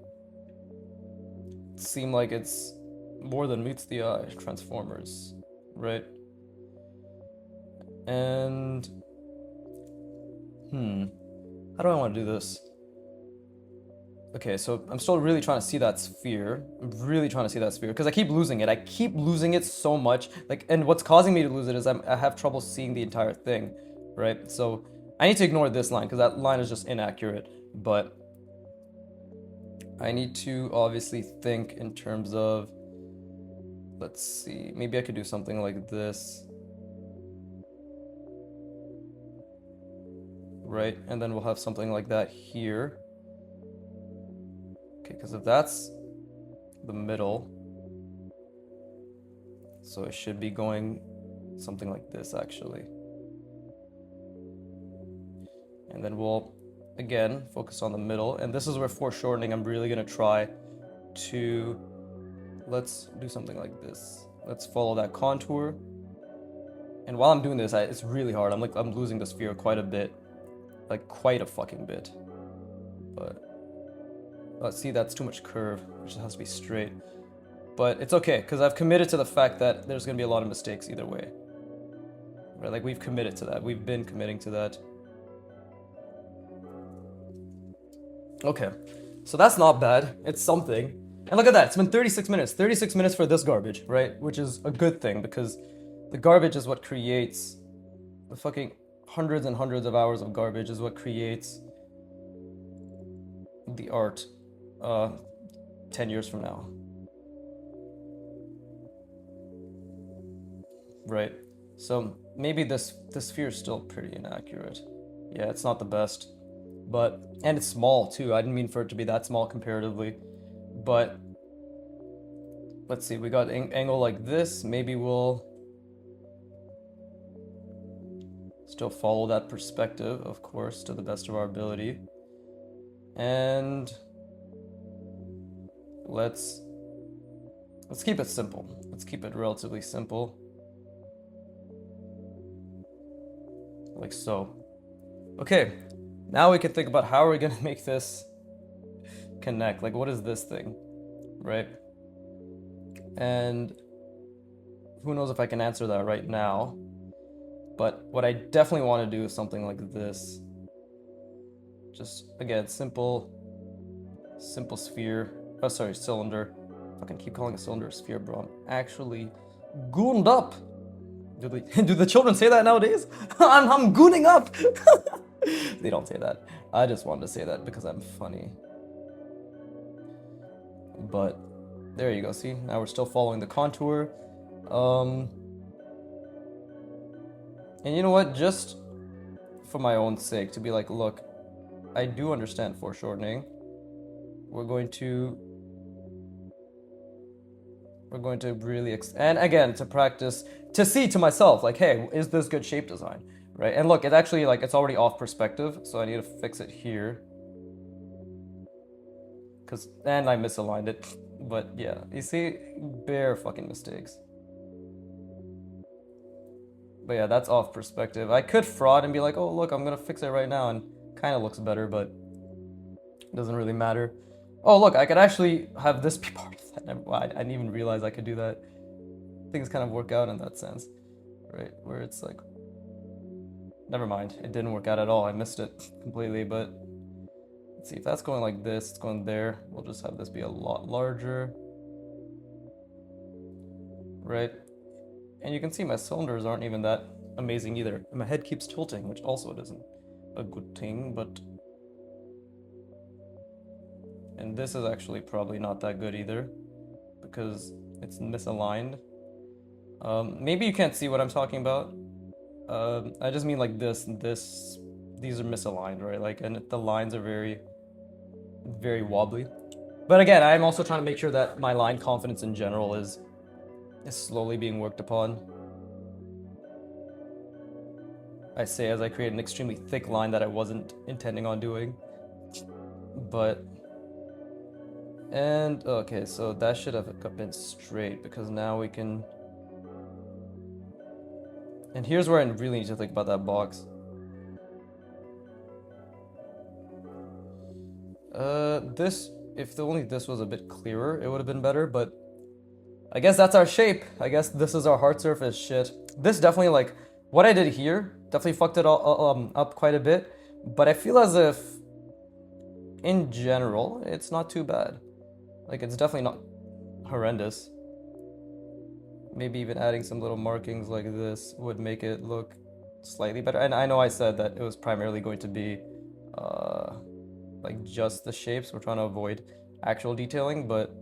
Speaker 1: seem like it's more than meets the eye. Transformers, right? And how do I want to do this? Okay, so I'm still really trying to see that sphere. I'm really trying to see that sphere because I keep losing it. I keep losing it so much. Like, and what's causing me to lose it is I have trouble seeing the entire thing, right? So I need to ignore this line because that line is just inaccurate. But I need to obviously think in terms of, let's see, maybe I could do something like this. Right, and then we'll have something like that here. Okay, because if that's the middle, so it should be going something like this actually. And then we'll, again, focus on the middle. And this is where foreshortening, I'm really gonna try to, let's do something like this. Let's follow that contour. And while I'm doing this, it's really hard. I'm losing the sphere quite a bit. Like quite a fucking bit. But let's see, that's too much curve, which has to be straight. But it's okay, because I've committed to the fact that there's gonna be a lot of mistakes either way. Right, like we've committed to that. We've been committing to that. Okay, so that's not bad. It's something. And look at that, it's been 36 minutes. 36 minutes for this garbage, right? Which is a good thing, because the garbage is what creates the fucking hundreds and hundreds of hours of garbage is what creates the art 10 years from now. Right, so maybe this sphere is still pretty inaccurate. Yeah, it's not the best, but, and it's small too. I didn't mean for it to be that small comparatively, but let's see, we got an angle like this. Maybe we'll still follow that perspective, of course, to the best of our ability. And let's keep it simple. Let's keep it relatively simple. Like so. Okay, now we can think about how are we gonna make this connect? Like, what is this thing, right? And who knows if I can answer that right now. But what I definitely want to do is something like this. Just, again, simple sphere. Oh, sorry, cylinder. Fucking keep calling a cylinder a sphere, bro. I'm actually gooned up. Do the children say that nowadays? I'm gooning up. They don't say that. I just wanted to say that because I'm funny. But there you go. See, now we're still following the contour. And you know what? Just for my own sake, to be like, look, I do understand foreshortening. We're going to really, and again, to practice, to see to myself, like, hey, is this good shape design, right? And look, it actually, like, it's already off perspective, so I need to fix it here. And I misaligned it, but yeah, you see, bare fucking mistakes. But yeah, that's off perspective. I could fraud and be like, oh, look, I'm gonna fix it right now, and kind of looks better, but it doesn't really matter. Oh, look, I could actually have this be part of that. I didn't even realize I could do that. Things kind of work out in that sense, right? Where it's like, never mind, it didn't work out at all. I missed it completely, but let's see, if that's going like this, it's going there. We'll just have this be a lot larger, right? And you can see my cylinders aren't even that amazing either. And my head keeps tilting, which also isn't a good thing, but... And this is actually probably not that good either, because it's misaligned. Maybe you can't see what I'm talking about. I just mean like this, these are misaligned, right? Like, and the lines are very, very wobbly. But again, I'm also trying to make sure that my line confidence in general is slowly being worked upon. I say as I create an extremely thick line that I wasn't intending on doing. But And okay, so that should have been straight because now we can. And here's where I really need to think about that box. This, if only this was a bit clearer, it would have been better, but I guess that's our shape. I guess this is our hard surface shit. This definitely, like, what I did here definitely fucked it all up quite a bit, but I feel as if, in general, it's not too bad. Like, it's definitely not horrendous. Maybe even adding some little markings like this would make it look slightly better. And I know I said that it was primarily going to be like just the shapes. We're trying to avoid actual detailing, but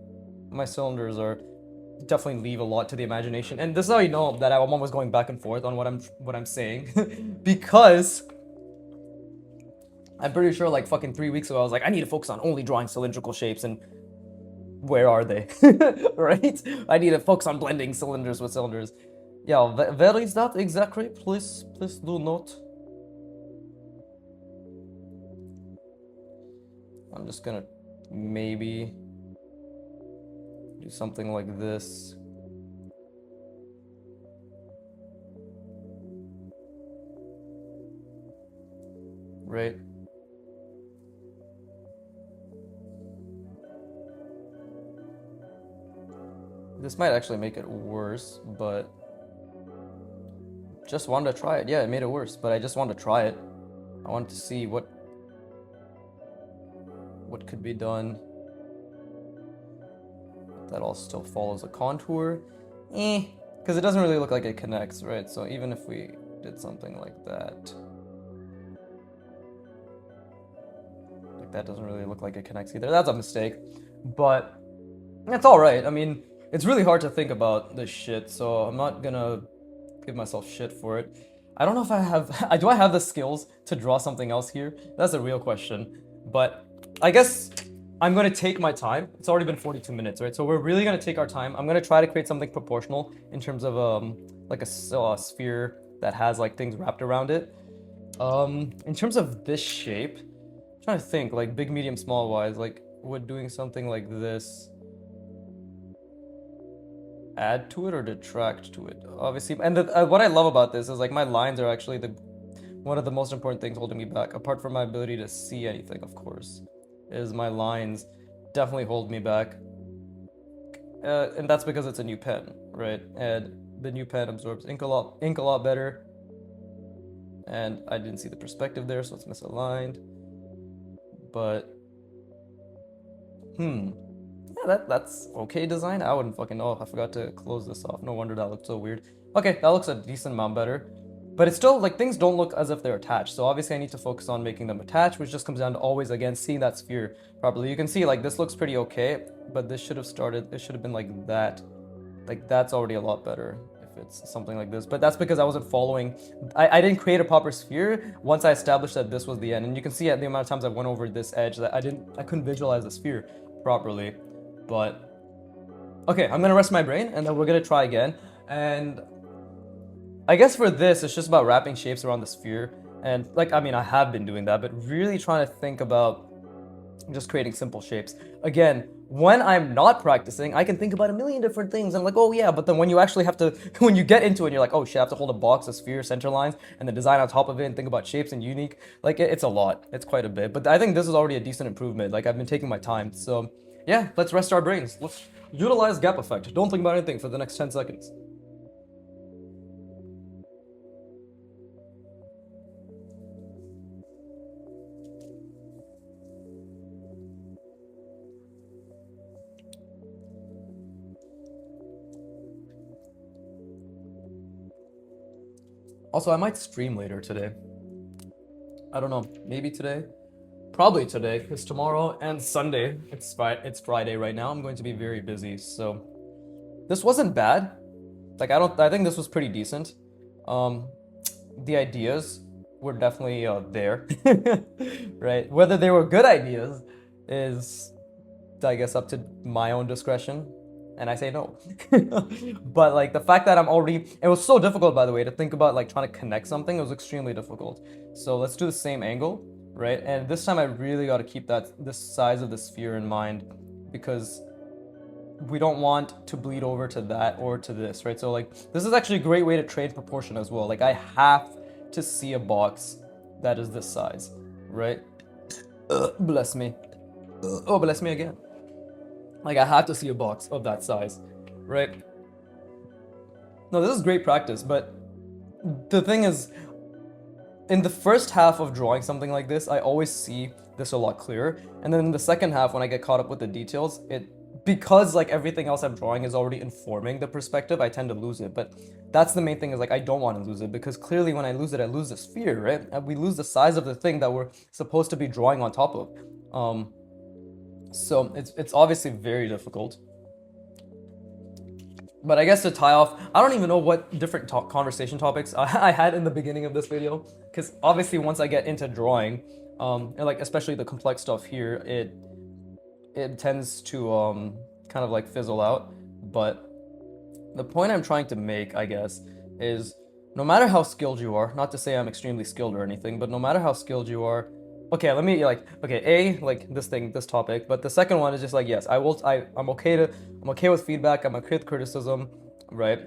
Speaker 1: my cylinders are definitely leave a lot to the imagination. And this is how you know that I'm always going back and forth on what I'm saying because I'm pretty sure like fucking 3 weeks ago I was like, I need to focus on only drawing cylindrical shapes, and where are they? Right? I need to focus on blending cylinders with cylinders. Yeah, where is that exactly? Please do note. I'm just gonna maybe do something like this. Right? This might actually make it worse, but just wanted to try it. Yeah, it made it worse, but I just wanted to try it. I wanted to see what could be done. That all still follows a contour. Because it doesn't really look like it connects, right? So even if we did something like that doesn't really look like it connects either. That's a mistake, but it's all right. I mean, it's really hard to think about this shit, so I'm not gonna give myself shit for it. I don't know if I have, do I have the skills to draw something else here? That's a real question, but I guess I'm gonna take my time. It's already been 42 minutes, right? So we're really gonna take our time. I'm gonna try to create something proportional in terms of like a sphere that has like things wrapped around it. In terms of this shape, I'm trying to think like big, medium, small wise, like would doing something like this add to it or detract to it? Obviously, and what I love about this is like my lines are actually one of the most important things holding me back, apart from my ability to see anything, of course, is my lines definitely hold me back. And that's because it's a new pen, right? And the new pen absorbs ink a lot better. And I didn't see the perspective there, so it's misaligned. But yeah, that's okay design. I wouldn't fucking know. I forgot to close this off. No wonder that looked so weird. Okay, that looks a decent amount better. But it's still, like, things don't look as if they're attached. So obviously I need to focus on making them attached, which just comes down to always, again, seeing that sphere properly. You can see, like, this looks pretty okay, but this should have been like that. Like, that's already a lot better if it's something like this. But that's because I wasn't following, I didn't create a proper sphere once I established that this was the end. And you can see at the amount of times I went over this edge that I couldn't visualize the sphere properly. But okay, I'm gonna rest my brain and then we're gonna try again. And I guess for this, it's just about wrapping shapes around the sphere. And like, I mean, I have been doing that, but really trying to think about just creating simple shapes. Again, when I'm not practicing, I can think about a million different things. I'm like, oh yeah, but then when you actually have to, when you get into it, you're like, oh shit, I have to hold a box, a sphere, center lines, and then design on top of it and think about shapes and unique. Like, it's a lot. It's quite a bit. But I think this is already a decent improvement. Like, I've been taking my time. So yeah, let's rest our brains. Let's utilize gap effect. Don't think about anything for the next 10 seconds. Also, I might stream later today. I don't know, maybe today? Probably today, because tomorrow and Sunday, it's Friday right now, I'm going to be very busy, so this wasn't bad. Like, I think this was pretty decent. The ideas were definitely there, right? Whether they were good ideas is, I guess, up to my own discretion, and I say no. But like the fact that it was so difficult, by the way, to think about like trying to connect something. It was extremely difficult. So let's do the same angle, right? And this time I really got to keep this size of the sphere in mind, because we don't want to bleed over to that or to this, right? So like this is actually a great way to train proportion as well. Like I have to see a box that is this size, right? Bless me. Oh, bless me again. Like I have to see a box of that size, right? No, this is great practice, but the thing is, in the first half of drawing something like this, I always see this a lot clearer. And then in the second half, when I get caught up with the details, because like everything else I'm drawing is already informing the perspective, I tend to lose it. But that's the main thing, is like I don't want to lose it, because clearly when I lose it, I lose the sphere, right? And we lose the size of the thing that we're supposed to be drawing on top of. So it's obviously very difficult. But I guess to tie off, I don't even know what different conversation topics I had in the beginning of this video, because obviously once I get into drawing, and like especially the complex stuff here, it tends to kind of like fizzle out. But the point I'm trying to make, I guess, is no matter how skilled you are, not to say I'm extremely skilled or anything, but no matter how skilled you are, okay, let me like this topic, but the second one is just like, yes, I'm okay with feedback, I'm okay with criticism, right?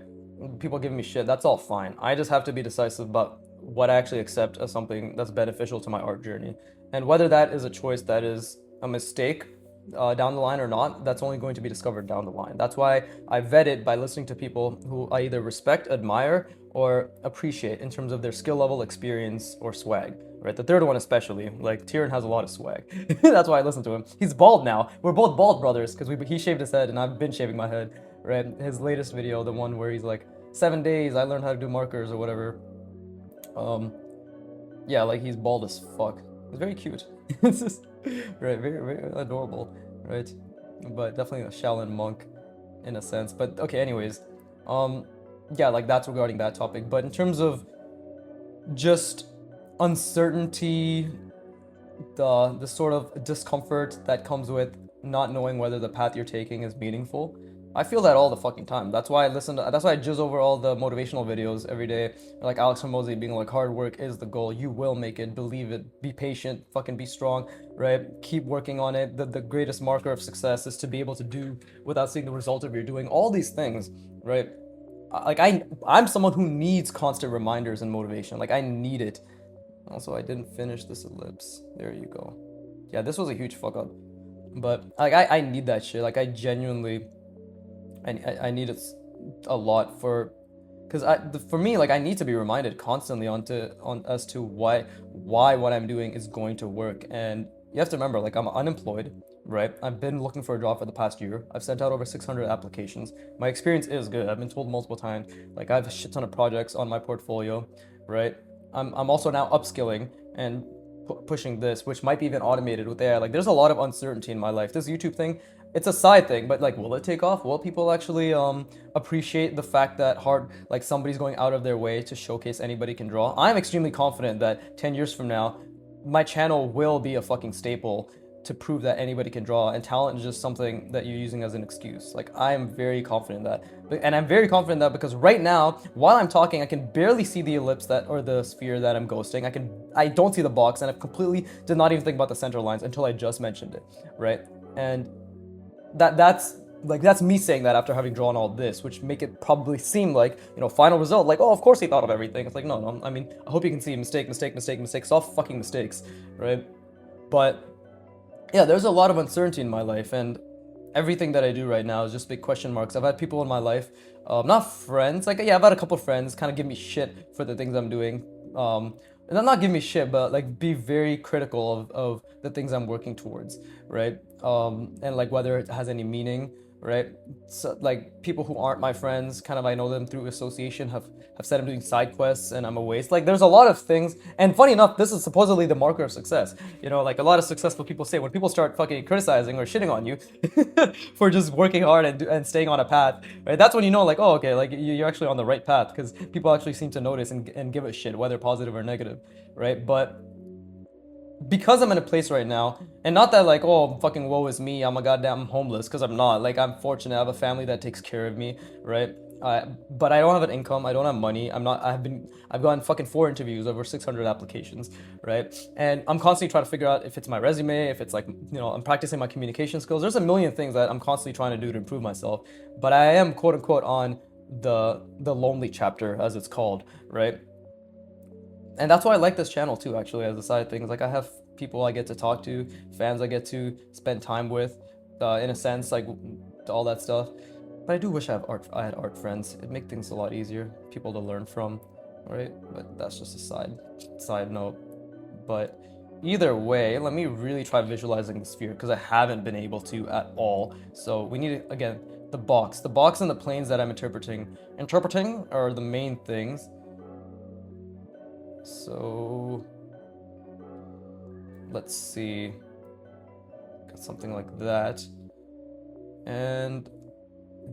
Speaker 1: People giving me shit, that's all fine. I just have to be decisive about what I actually accept as something that's beneficial to my art journey. And whether that is a choice that is a mistake down the line or not, that's only going to be discovered down the line. That's why I vet it by listening to people who I either respect, admire, or appreciate in terms of their skill level, experience, or swag. Right, the third one especially, like Tyrion has a lot of swag. That's why I listen to him. He's bald now. We're both bald brothers because he shaved his head and I've been shaving my head. Right, his latest video, the one where he's like 7 days I learned how to do markers or whatever. Yeah, like he's bald as fuck. It's very cute. It's just right, very very adorable, right? But definitely a Shaolin monk in a sense. But okay, anyways, yeah, like that's regarding that topic. But in terms of just uncertainty, the sort of discomfort that comes with not knowing whether the path you're taking is meaningful, I feel that all the fucking time. That's why I jizz over all the motivational videos every day. Like Alex Hormozy being like, hard work is the goal. You will make it. Believe it. Be patient. Fucking be strong. Right? Keep working on it. The greatest marker of success is to be able to do without seeing the result of your doing. All these things, right? Like I'm someone who needs constant reminders and motivation. Like I need it. Also, I didn't finish this ellipse. There you go. Yeah, this was a huge fuck up. But like I need that shit. Like I genuinely I need it a lot because for me, like I need to be reminded constantly as to why what I'm doing is going to work. And you have to remember, like I'm unemployed, right? I've been looking for a job for the past year. I've sent out over 600 applications. My experience is good. I've been told multiple times. Like I have a shit ton of projects on my portfolio, right? I'm also now upskilling and pushing this, which might be even automated with AI. Like there's a lot of uncertainty in my life. This YouTube thing, it's a side thing, but like, will it take off? Will people actually appreciate the fact that like somebody's going out of their way to showcase anybody can draw? I'm extremely confident that 10 years from now, my channel will be a fucking staple to prove that anybody can draw, and talent is just something that you're using as an excuse. Like I'm very confident that, and I'm very confident that because right now, while I'm talking, I can barely see the ellipse or the sphere that I'm ghosting. I don't see the box, and I completely did not even think about the center lines until I just mentioned it, right? And that's me saying that after having drawn all this, which make it probably seem like, final result, like, oh, of course he thought of everything. It's like, no, I mean, I hope you can see mistake, solve fucking mistakes, right? But yeah, there's a lot of uncertainty in my life, and everything that I do right now is just big question marks. I've had people in my life, not friends, like, yeah, I've had a couple friends kind of give me shit for the things I'm doing. And not give me shit, but like be very critical of the things I'm working towards, right? And like whether it has any meaning, right? So like people who aren't my friends, kind of I know them through association, have said I'm doing side quests and I'm a waste. Like there's a lot of things, and funny enough, this is supposedly the marker of success. Like a lot of successful people say, when people start fucking criticizing or shitting on you for just working hard and staying on a path, right? That's when you know, like, oh, okay, like you're actually on the right path, because people actually seem to notice and give a shit, whether positive or negative, right? But because I'm in a place right now, and not that like, oh, fucking woe is me, I'm a goddamn homeless, because I'm not. Like I'm fortunate, I have a family that takes care of me, right? But I don't have an income. I don't have money. I've gotten fucking 4 interviews, over 600 applications, right? And I'm constantly trying to figure out if it's my resume, if it's like, I'm practicing my communication skills. There's a million things that I'm constantly trying to do to improve myself. But I am quote unquote on the lonely chapter, as it's called, right? And that's why I like this channel too, actually, as a side thing. Like I have people I get to talk to, fans I get to spend time with, in a sense, like all that stuff. But I do wish I had art friends. It'd make things a lot easier, people to learn from, right? But that's just a side note. But either way, let me really try visualizing the sphere because I haven't been able to at all. So we need to, again, the box and the planes that I'm interpreting are the main things. So let's see, got something like that. And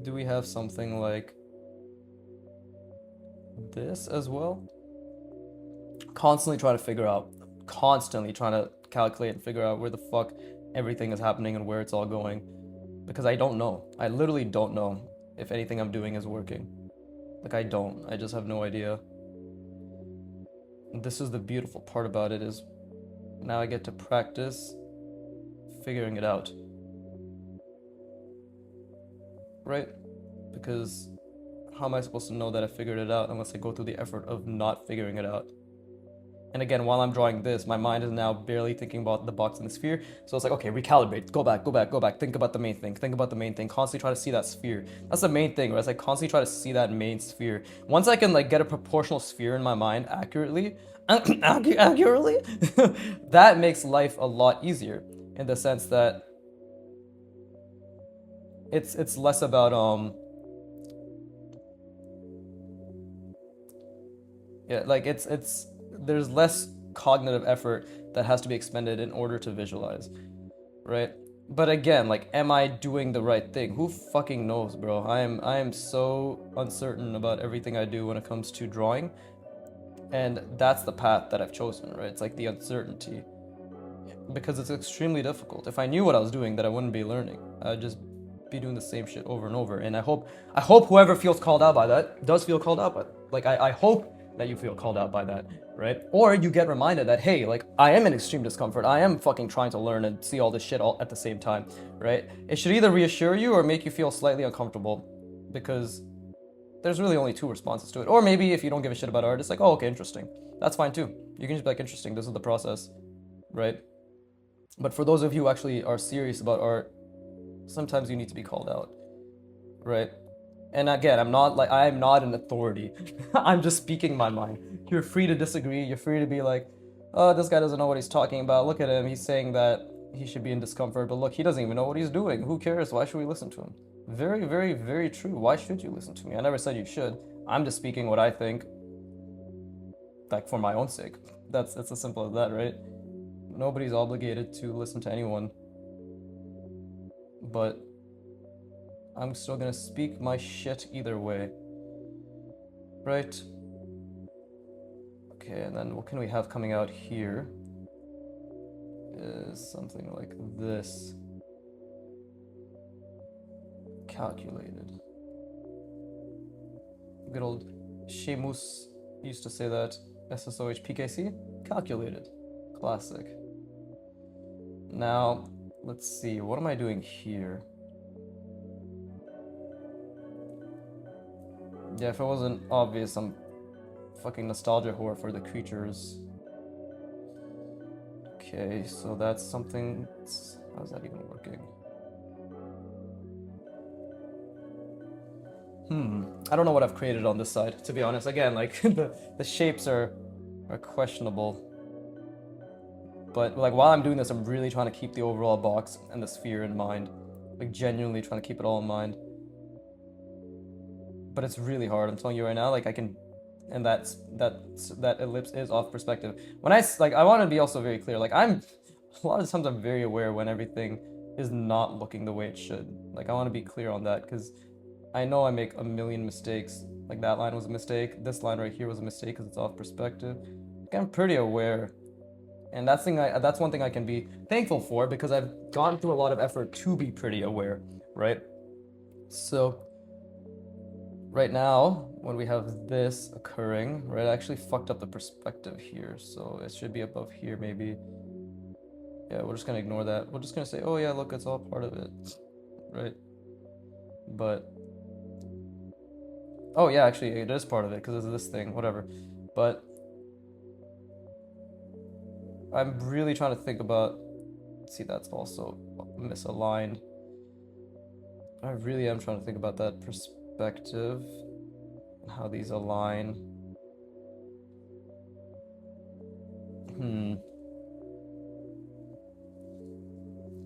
Speaker 1: do we have something like this as well? Constantly trying to calculate and figure out where the fuck everything is happening and where it's all going, because I don't know. I literally don't know if anything I'm doing is working. Like I just have no idea. This is the beautiful part about it, is now I get to practice figuring it out, right? Because how am I supposed to know that I figured it out unless I go through the effort of not figuring it out? And again, while I'm drawing this, my mind is now barely thinking about the box and the sphere. So it's like, okay, recalibrate, go back, think about the main thing, constantly try to see that sphere. That's the main thing, right? It's like constantly try to see that main sphere. Once I can like get a proportional sphere in my mind accurately, that makes life a lot easier in the sense that it's less about yeah, like it's there's less cognitive effort that has to be expended in order to visualize, right? But again, like, am I doing the right thing? Who fucking knows, bro? I am so uncertain about everything I do when it comes to drawing, and that's the path that I've chosen, right? It's like the uncertainty, because it's extremely difficult. If I knew what I was doing, that I wouldn't be learning. I'd just be doing the same shit over and over. And I hope whoever feels called out by that does feel called out by, like, I hope that you feel called out by that, right? Or you get reminded that, hey, like, I am in extreme discomfort. I am fucking trying to learn and see all this shit all at the same time, right? It should either reassure you or make you feel slightly uncomfortable, because there's really only two responses to it. Or maybe if you don't give a shit about art, it's like, oh, okay, interesting. That's fine too. You can just be like, interesting, this is the process, right? But for those of you who actually are serious about art, sometimes you need to be called out, right? And again, I'm not an authority. I'm just speaking my mind. You're free to disagree. You're free to be like, oh, this guy doesn't know what he's talking about. Look at him. He's saying that he should be in discomfort, but look, he doesn't even know what he's doing. Who cares? Why should we listen to him? Very, very, very true. Why should you listen to me? I never said you should. I'm just speaking what I think, like, for my own sake. It's as simple as that, right? Nobody's obligated to listen to anyone. But I'm still gonna speak my shit either way. Right? Okay, and then what can we have coming out here? Is something like this. Calculated. Good old Sheamus used to say that. SSOH PKC? Calculated. Classic. Now, let's see, what am I doing here? Yeah, if it wasn't obvious, I'm fucking nostalgia whore for the creatures. Okay, so that's something. How's that even working? I don't know what I've created on this side, to be honest. Again, like, the shapes are questionable. But like, while I'm doing this, I'm really trying to keep the overall box and the sphere in mind. Like, genuinely trying to keep it all in mind. But it's really hard, I'm telling you right now. Like, I can, and that ellipse is off perspective. When I want to be also very clear. Like, a lot of times I'm very aware when everything is not looking the way it should. Like, I want to be clear on that, because I know I make a million mistakes. Like, that line was a mistake. This line right here was a mistake because it's off perspective. Like, I'm pretty aware. And that's one thing I can be thankful for, because I've gone through a lot of effort to be pretty aware, right? So right now, when we have this occurring, right, I actually fucked up the perspective here, so it should be above here maybe. Yeah, we're just gonna ignore that. We're just gonna say, oh yeah, look, it's all part of it, right? But, oh yeah, actually, it is part of it because it's this thing, whatever. But I'm really trying to think about, see, that's also misaligned. I really am trying to think about that perspective and how these align.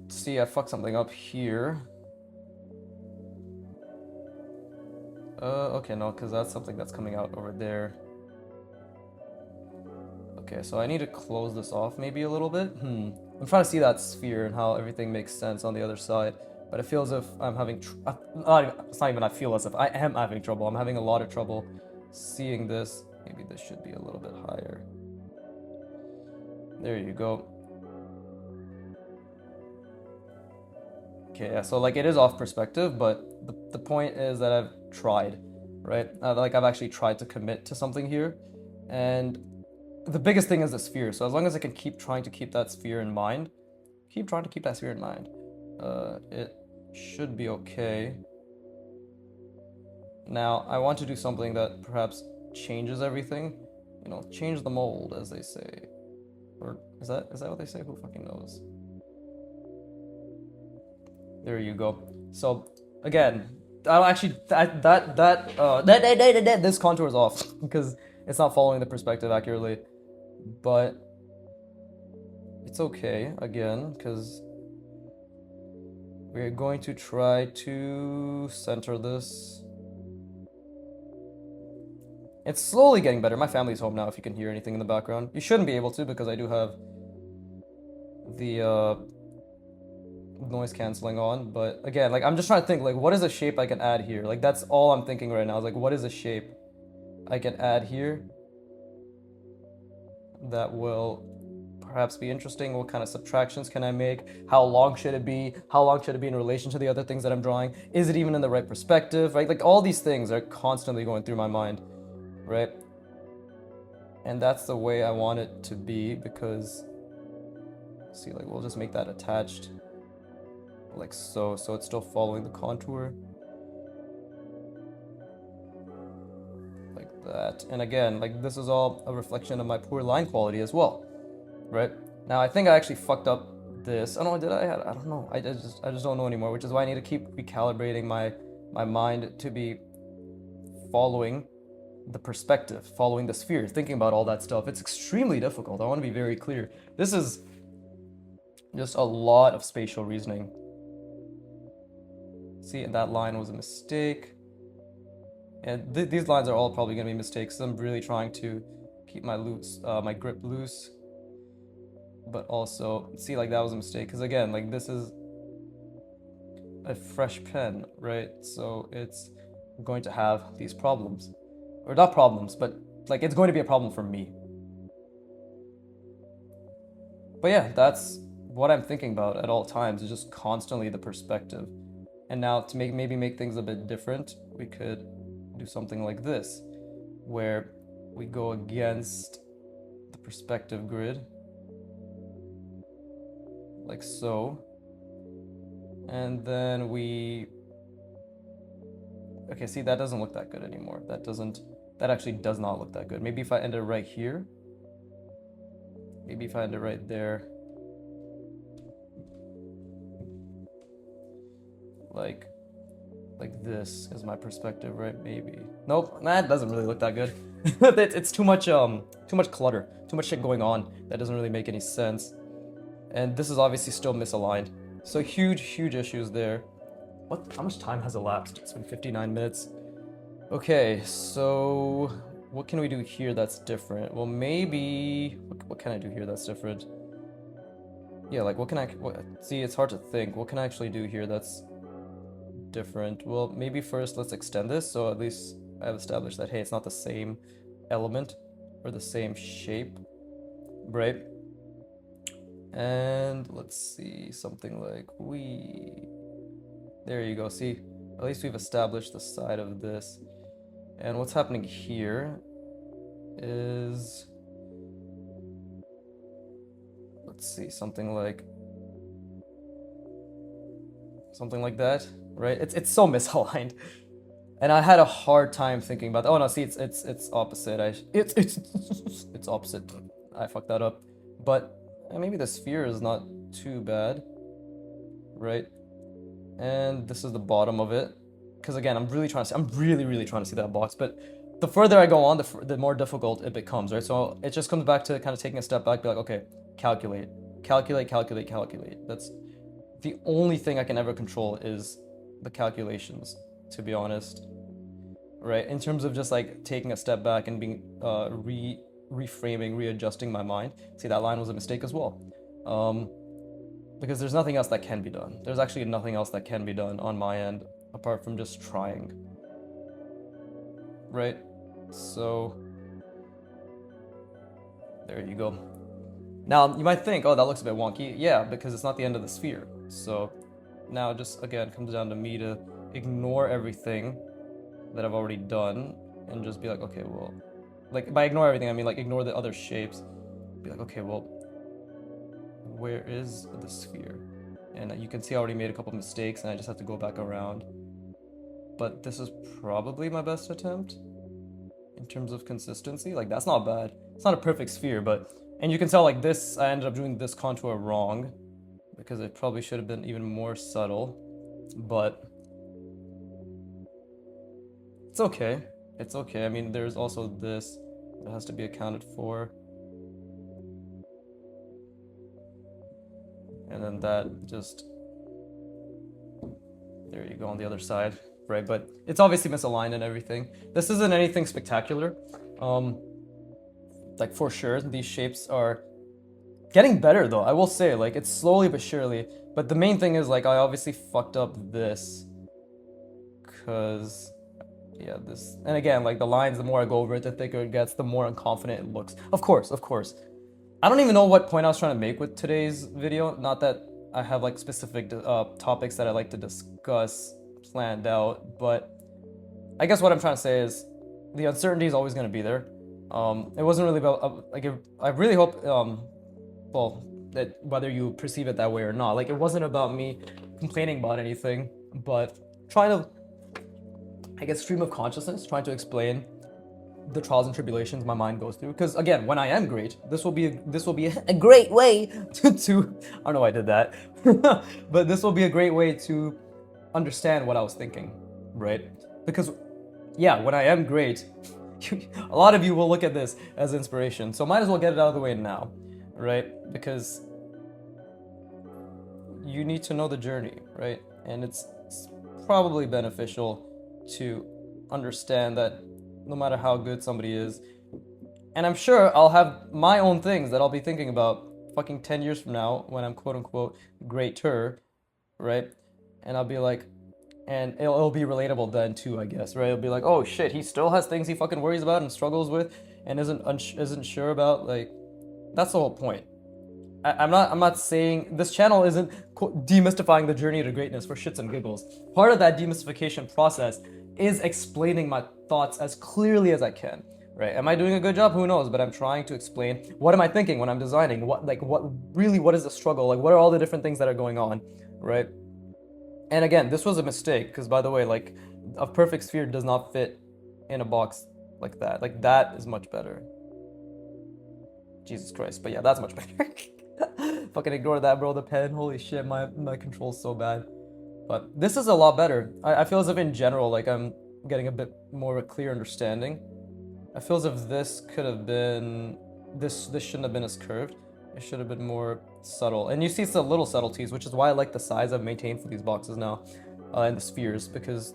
Speaker 1: See, I fucked something up here. Okay, no, because that's something that's coming out over there. Okay, so I need to close this off maybe a little bit. I'm trying to see that sphere and how everything makes sense on the other side, but it feels as if I'm having it's not even I feel as if I am having trouble. I'm having a lot of trouble seeing this. Maybe this should be a little bit higher. There you go. Okay, yeah, so like it is off perspective, but the point is that I've tried, right? Like I've actually tried to commit to something here, and the biggest thing is the sphere. So as long as I can keep trying to keep that sphere in mind, keep trying to keep that sphere in mind, it should be okay. Now, I want to do something that perhaps changes everything. You know, change the mold, as they say. Or is that what they say? Who fucking knows? There you go. So again, I'll actually this contour is off because it's not following the perspective accurately, but it's okay again because we're going to try to center this. It's slowly getting better. My family's home now. If you can hear anything in the background, you shouldn't be able to because I do have the noise canceling on. But again, like I'm just trying to think, like what is a shape I can add here? Like that's all I'm thinking right now. Is like what is a shape I can add here that will perhaps be interesting? What kind of subtractions can I make? How long should it be? How long should it be in relation to the other things that I'm drawing? Is it even in the right perspective? Right? Like all these things are constantly going through my mind, right? And that's the way I want it to be because, see, like we'll just make that attached like so, so it's still following the contour. Like that. And again, like this is all a reflection of my poor line quality as well, right? Now I think I actually fucked up this. Oh no, did I? I don't know. I just don't know anymore, which is why I need to keep recalibrating my mind to be following the perspective, following the sphere, thinking about all that stuff. It's extremely difficult. I want to be very clear. This is just a lot of spatial reasoning. See, and that line was a mistake. And these lines are all probably going to be mistakes. I'm really trying to keep my grip loose. But also, see, like that was a mistake. Because again, like this is a fresh pen, right? So it's going to have these problems. Or not problems, but like it's going to be a problem for me. But yeah, that's what I'm thinking about at all times, is just constantly the perspective. And now to maybe make things a bit different, we could do something like this, where we go against the perspective grid, like so. And then okay, see, that doesn't look that good anymore. That actually does not look that good. Maybe if I end it right here, maybe if I end it right there, like this is my perspective, right? Maybe. Nope, that doesn't really look that good. It's too much clutter, too much shit going on. That doesn't really make any sense. And this is obviously still misaligned. So huge issues there. How much time has elapsed? It's been 59 minutes. Okay, so what can we do here that's different? Well, maybe, what can I do here that's different? Yeah, like see, it's hard to think. What can I actually do here that's different? Well, maybe first let's extend this, so at least I've established that, hey, it's not the same element or the same shape, right? And let's see, something like there you go, see, at least we've established the side of this. And what's happening here is, let's see, something like that, right? It's so misaligned. And I had a hard time thinking about that. Oh no, see, it's opposite. It's opposite. I fucked that up. But maybe the sphere is not too bad, right? And this is the bottom of it. Because again, I'm really trying to see that box. But the further I go on, the more difficult it becomes, right? So it just comes back to kind of taking a step back, be like, okay, calculate. That's the only thing I can ever control is the calculations, to be honest. Right? In terms of just like taking a step back and being reframing, readjusting my mind. See, that line was a mistake as well. Because there's nothing else that can be done. There's actually nothing else that can be done on my end apart from just trying. Right? So there you go. Now, you might think, oh, that looks a bit wonky. Yeah, because it's not the end of the sphere. So now it just, again, comes down to me to ignore everything that I've already done and just be like, okay, well, like by ignore everything, I mean like ignore the other shapes. Be like, okay, well, where is the sphere? And you can see I already made a couple mistakes and I just have to go back around. But this is probably my best attempt in terms of consistency. Like, that's not bad. It's not a perfect sphere, but, and you can tell like this, I ended up doing this contour wrong because it probably should have been even more subtle, but it's okay. It's okay. I mean, there's also this that has to be accounted for. And then that just, there you go on the other side, right? But it's obviously misaligned and everything. This isn't anything spectacular. Like for sure, these shapes are getting better though. I will say, like, it's slowly but surely. But the main thing is, like, I obviously fucked up this. Cause, yeah, this, and again, like the lines, the more I go over it, the thicker it gets, the more unconfident it looks. Of course. I don't even know what point I was trying to make with today's video. Not that I have like specific topics that I like to discuss planned out, but I guess what I'm trying to say is the uncertainty is always going to be there. It wasn't really about I really hope well, that whether you perceive it that way or not, like it wasn't about me complaining about anything, but trying to, I guess, stream of consciousness, trying to explain the trials and tribulations my mind goes through. Because again, when I am great, this will be a great way to I don't know why I did that, but this will be a great way to understand what I was thinking, right? Because yeah, when I am great, a lot of you will look at this as inspiration. So might as well get it out of the way now, right? Because you need to know the journey, right? And it's probably beneficial to understand that no matter how good somebody is, and I'm sure I'll have my own things that I'll be thinking about fucking 10 years from now when I'm quote unquote greater, right? And I'll be like, and it'll be relatable then too, I guess, right? It'll be like, oh shit, he still has things he fucking worries about and struggles with and isn't sure about. Like, that's the whole point. I'm not saying this channel isn't demystifying the journey to greatness for shits and giggles. Part of that demystification process is explaining my thoughts as clearly as I can, right? Am I doing a good job? Who knows? But I'm trying to explain what am I thinking when I'm designing? What is the struggle? Like, what are all the different things that are going on, right? And again, this was a mistake because, by the way, like, a perfect sphere does not fit in a box like that. Like, that is much better. Jesus Christ. But yeah, that's much better. Fucking ignore that, bro. The pen, holy shit, my control's so bad. But this is a lot better. I feel as if in general, like, I'm getting a bit more of a clear understanding. I feel as if this could have been, this shouldn't have been as curved. It should have been more subtle. And you see some little subtleties, which is why I like the size I've maintained for these boxes now, and the spheres, because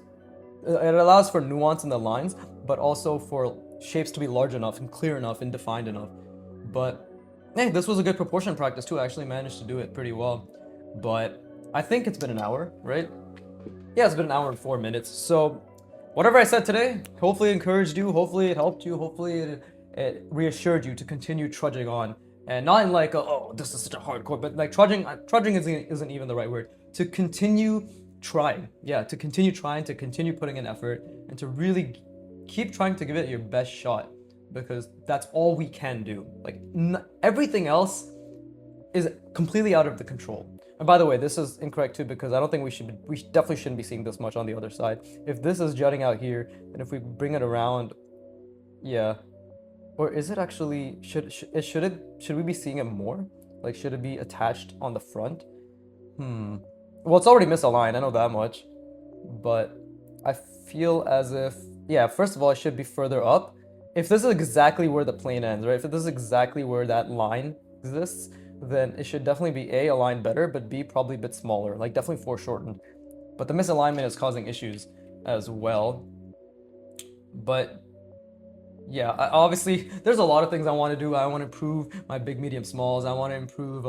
Speaker 1: it allows for nuance in the lines, but also for shapes to be large enough and clear enough and defined enough. But hey, this was a good proportion practice too. I actually managed to do it pretty well. But I think it's been an hour, right? Yeah, it's been an hour and 4 minutes. So whatever I said today, hopefully it encouraged you, hopefully it helped you, hopefully it reassured you to continue trudging on. And not in like, oh, this is such a hardcore, but like trudging isn't even the right word. To continue trying. Yeah, to continue trying, to continue putting in effort, and to really keep trying to give it your best shot, because that's all we can do. Like everything else is completely out of the control. And by the way, this is incorrect too, because I don't think we definitely shouldn't be seeing this much on the other side. If this is jutting out here, and if we bring it around, yeah. Or is it actually, should we be seeing it more? Like, should it be attached on the front? Well, it's already misaligned, I know that much. But I feel as if, yeah, first of all, it should be further up. If this is exactly where the plane ends, right? If this is exactly where that line exists, then it should definitely be A, aligned better, but B, probably a bit smaller, like definitely foreshortened. But the misalignment is causing issues as well. But yeah, obviously, there's a lot of things I want to do. I want to improve my big, medium, smalls. I want to improve,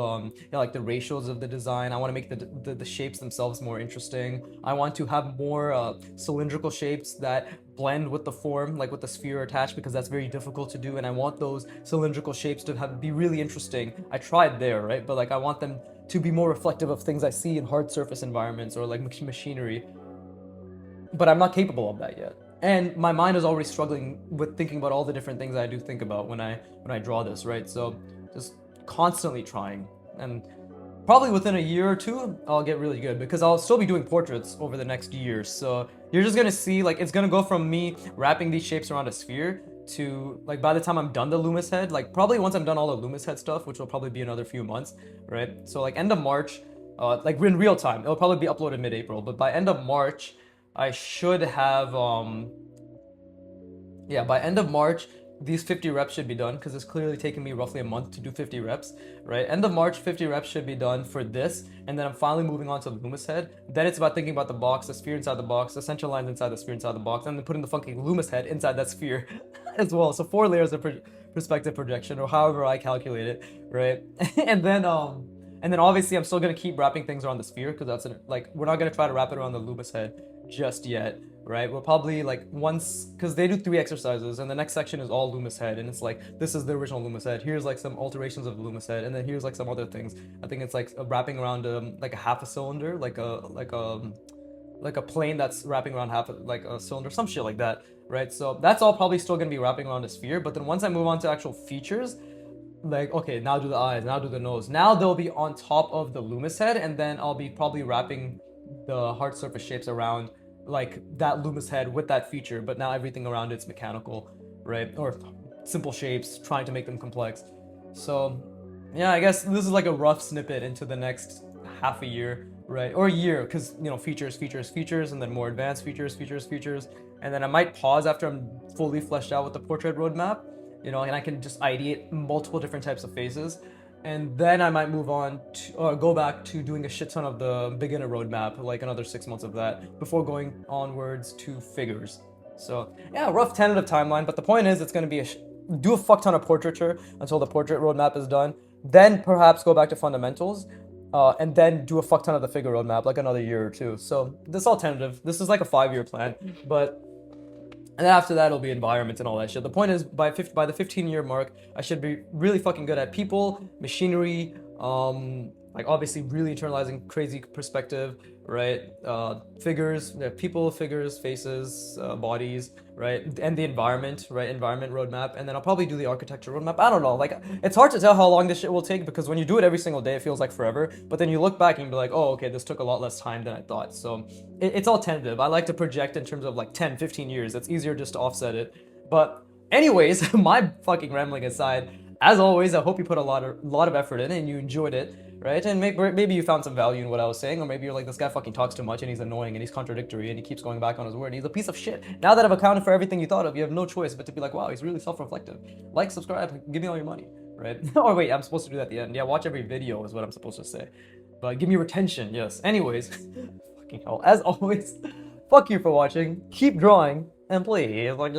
Speaker 1: like the ratios of the design. I want to make the shapes themselves more interesting. I want to have more cylindrical shapes that blend with the form, like with the sphere attached, because that's very difficult to do. And I want those cylindrical shapes to be really interesting. I tried there, right? But like, I want them to be more reflective of things I see in hard surface environments or like machinery. But I'm not capable of that yet. And my mind is already struggling with thinking about all the different things I do think about when I draw this, right? So just constantly trying, and probably within a year or two I'll get really good, because I'll still be doing portraits over the next year. So you're just gonna see, like, it's gonna go from me wrapping these shapes around a sphere to, like, by the time I'm done the Loomis head, like probably once I'm done all the Loomis head stuff, which will probably be another few months, right? So like end of March, like in real time, it'll probably be uploaded mid-April, but by end of March I should have, yeah, by end of March, these 50 reps should be done, because it's clearly taken me roughly a month to do 50 reps, right? End of March, 50 reps should be done for this, and then I'm finally moving on to the Loomis head. Then it's about thinking about the box, the sphere inside the box, the central lines inside the sphere inside the box, and then putting the fucking Loomis head inside that sphere as well. So 4 layers of perspective projection, or however I calculate it, right? And then obviously I'm still gonna keep wrapping things around the sphere, because that's like, we're not gonna try to wrap it around the Loomis head just yet, right? We'll probably, like, once, because they do 3 exercises, and the next section is all Loomis head, and it's like, this is the original Loomis head, here's like some alterations of the Loomis head, and then here's like some other things. I think it's like wrapping around like a half a cylinder, like a plane that's wrapping around half like a cylinder, some shit like that, right? So that's all probably still gonna be wrapping around a sphere. But then once I move on to actual features, like, okay, now do the eyes, now do the nose, now they'll be on top of the Loomis head, and then I'll be probably wrapping the hard surface shapes around like that Loomis head with that feature, but now everything around it's mechanical, right? Or simple shapes, trying to make them complex. So yeah, I guess this is like a rough snippet into the next half a year, right? Or a year, because, you know, features, and then more advanced features, and then I might pause after I'm fully fleshed out with the portrait roadmap, you know, and I can just ideate multiple different types of faces. And then I might move on to, or go back to doing a shit ton of the beginner roadmap, like another 6 months of that, before going onwards to figures. So yeah, rough tentative timeline, but the point is, it's going to be do a fuck ton of portraiture until the portrait roadmap is done, then perhaps go back to fundamentals, and then do a fuck ton of the figure roadmap, like another year or two. So this is all tentative. This is like a 5-year plan, but and then after that, it'll be environments and all that shit. The point is, by the 15-year mark, I should be really fucking good at people, machinery, like obviously really internalizing crazy perspective, right? Figures, people, figures, faces, bodies, right? And the environment, right? Environment roadmap. And then I'll probably do the architecture roadmap. I don't know. Like, it's hard to tell how long this shit will take, because when you do it every single day, it feels like forever. But then you look back and you be like, oh, okay, this took a lot less time than I thought. So it's all tentative. I like to project in terms of like 10, 15 years. It's easier just to offset it. But anyways, my fucking rambling aside, as always, I hope you put a lot of effort in and you enjoyed it, right? And maybe you found some value in what I was saying, or maybe you're like, this guy fucking talks too much and he's annoying and he's contradictory and he keeps going back on his word and he's a piece of shit. Now that I've accounted for everything you thought of, you have no choice but to be like, wow, he's really self-reflective. Like, subscribe, give me all your money, right? Or wait, I'm supposed to do that at the end. Yeah, watch every video is what I'm supposed to say. But give me retention, yes. Anyways, fucking hell. As always, fuck you for watching, keep drawing, and please, like,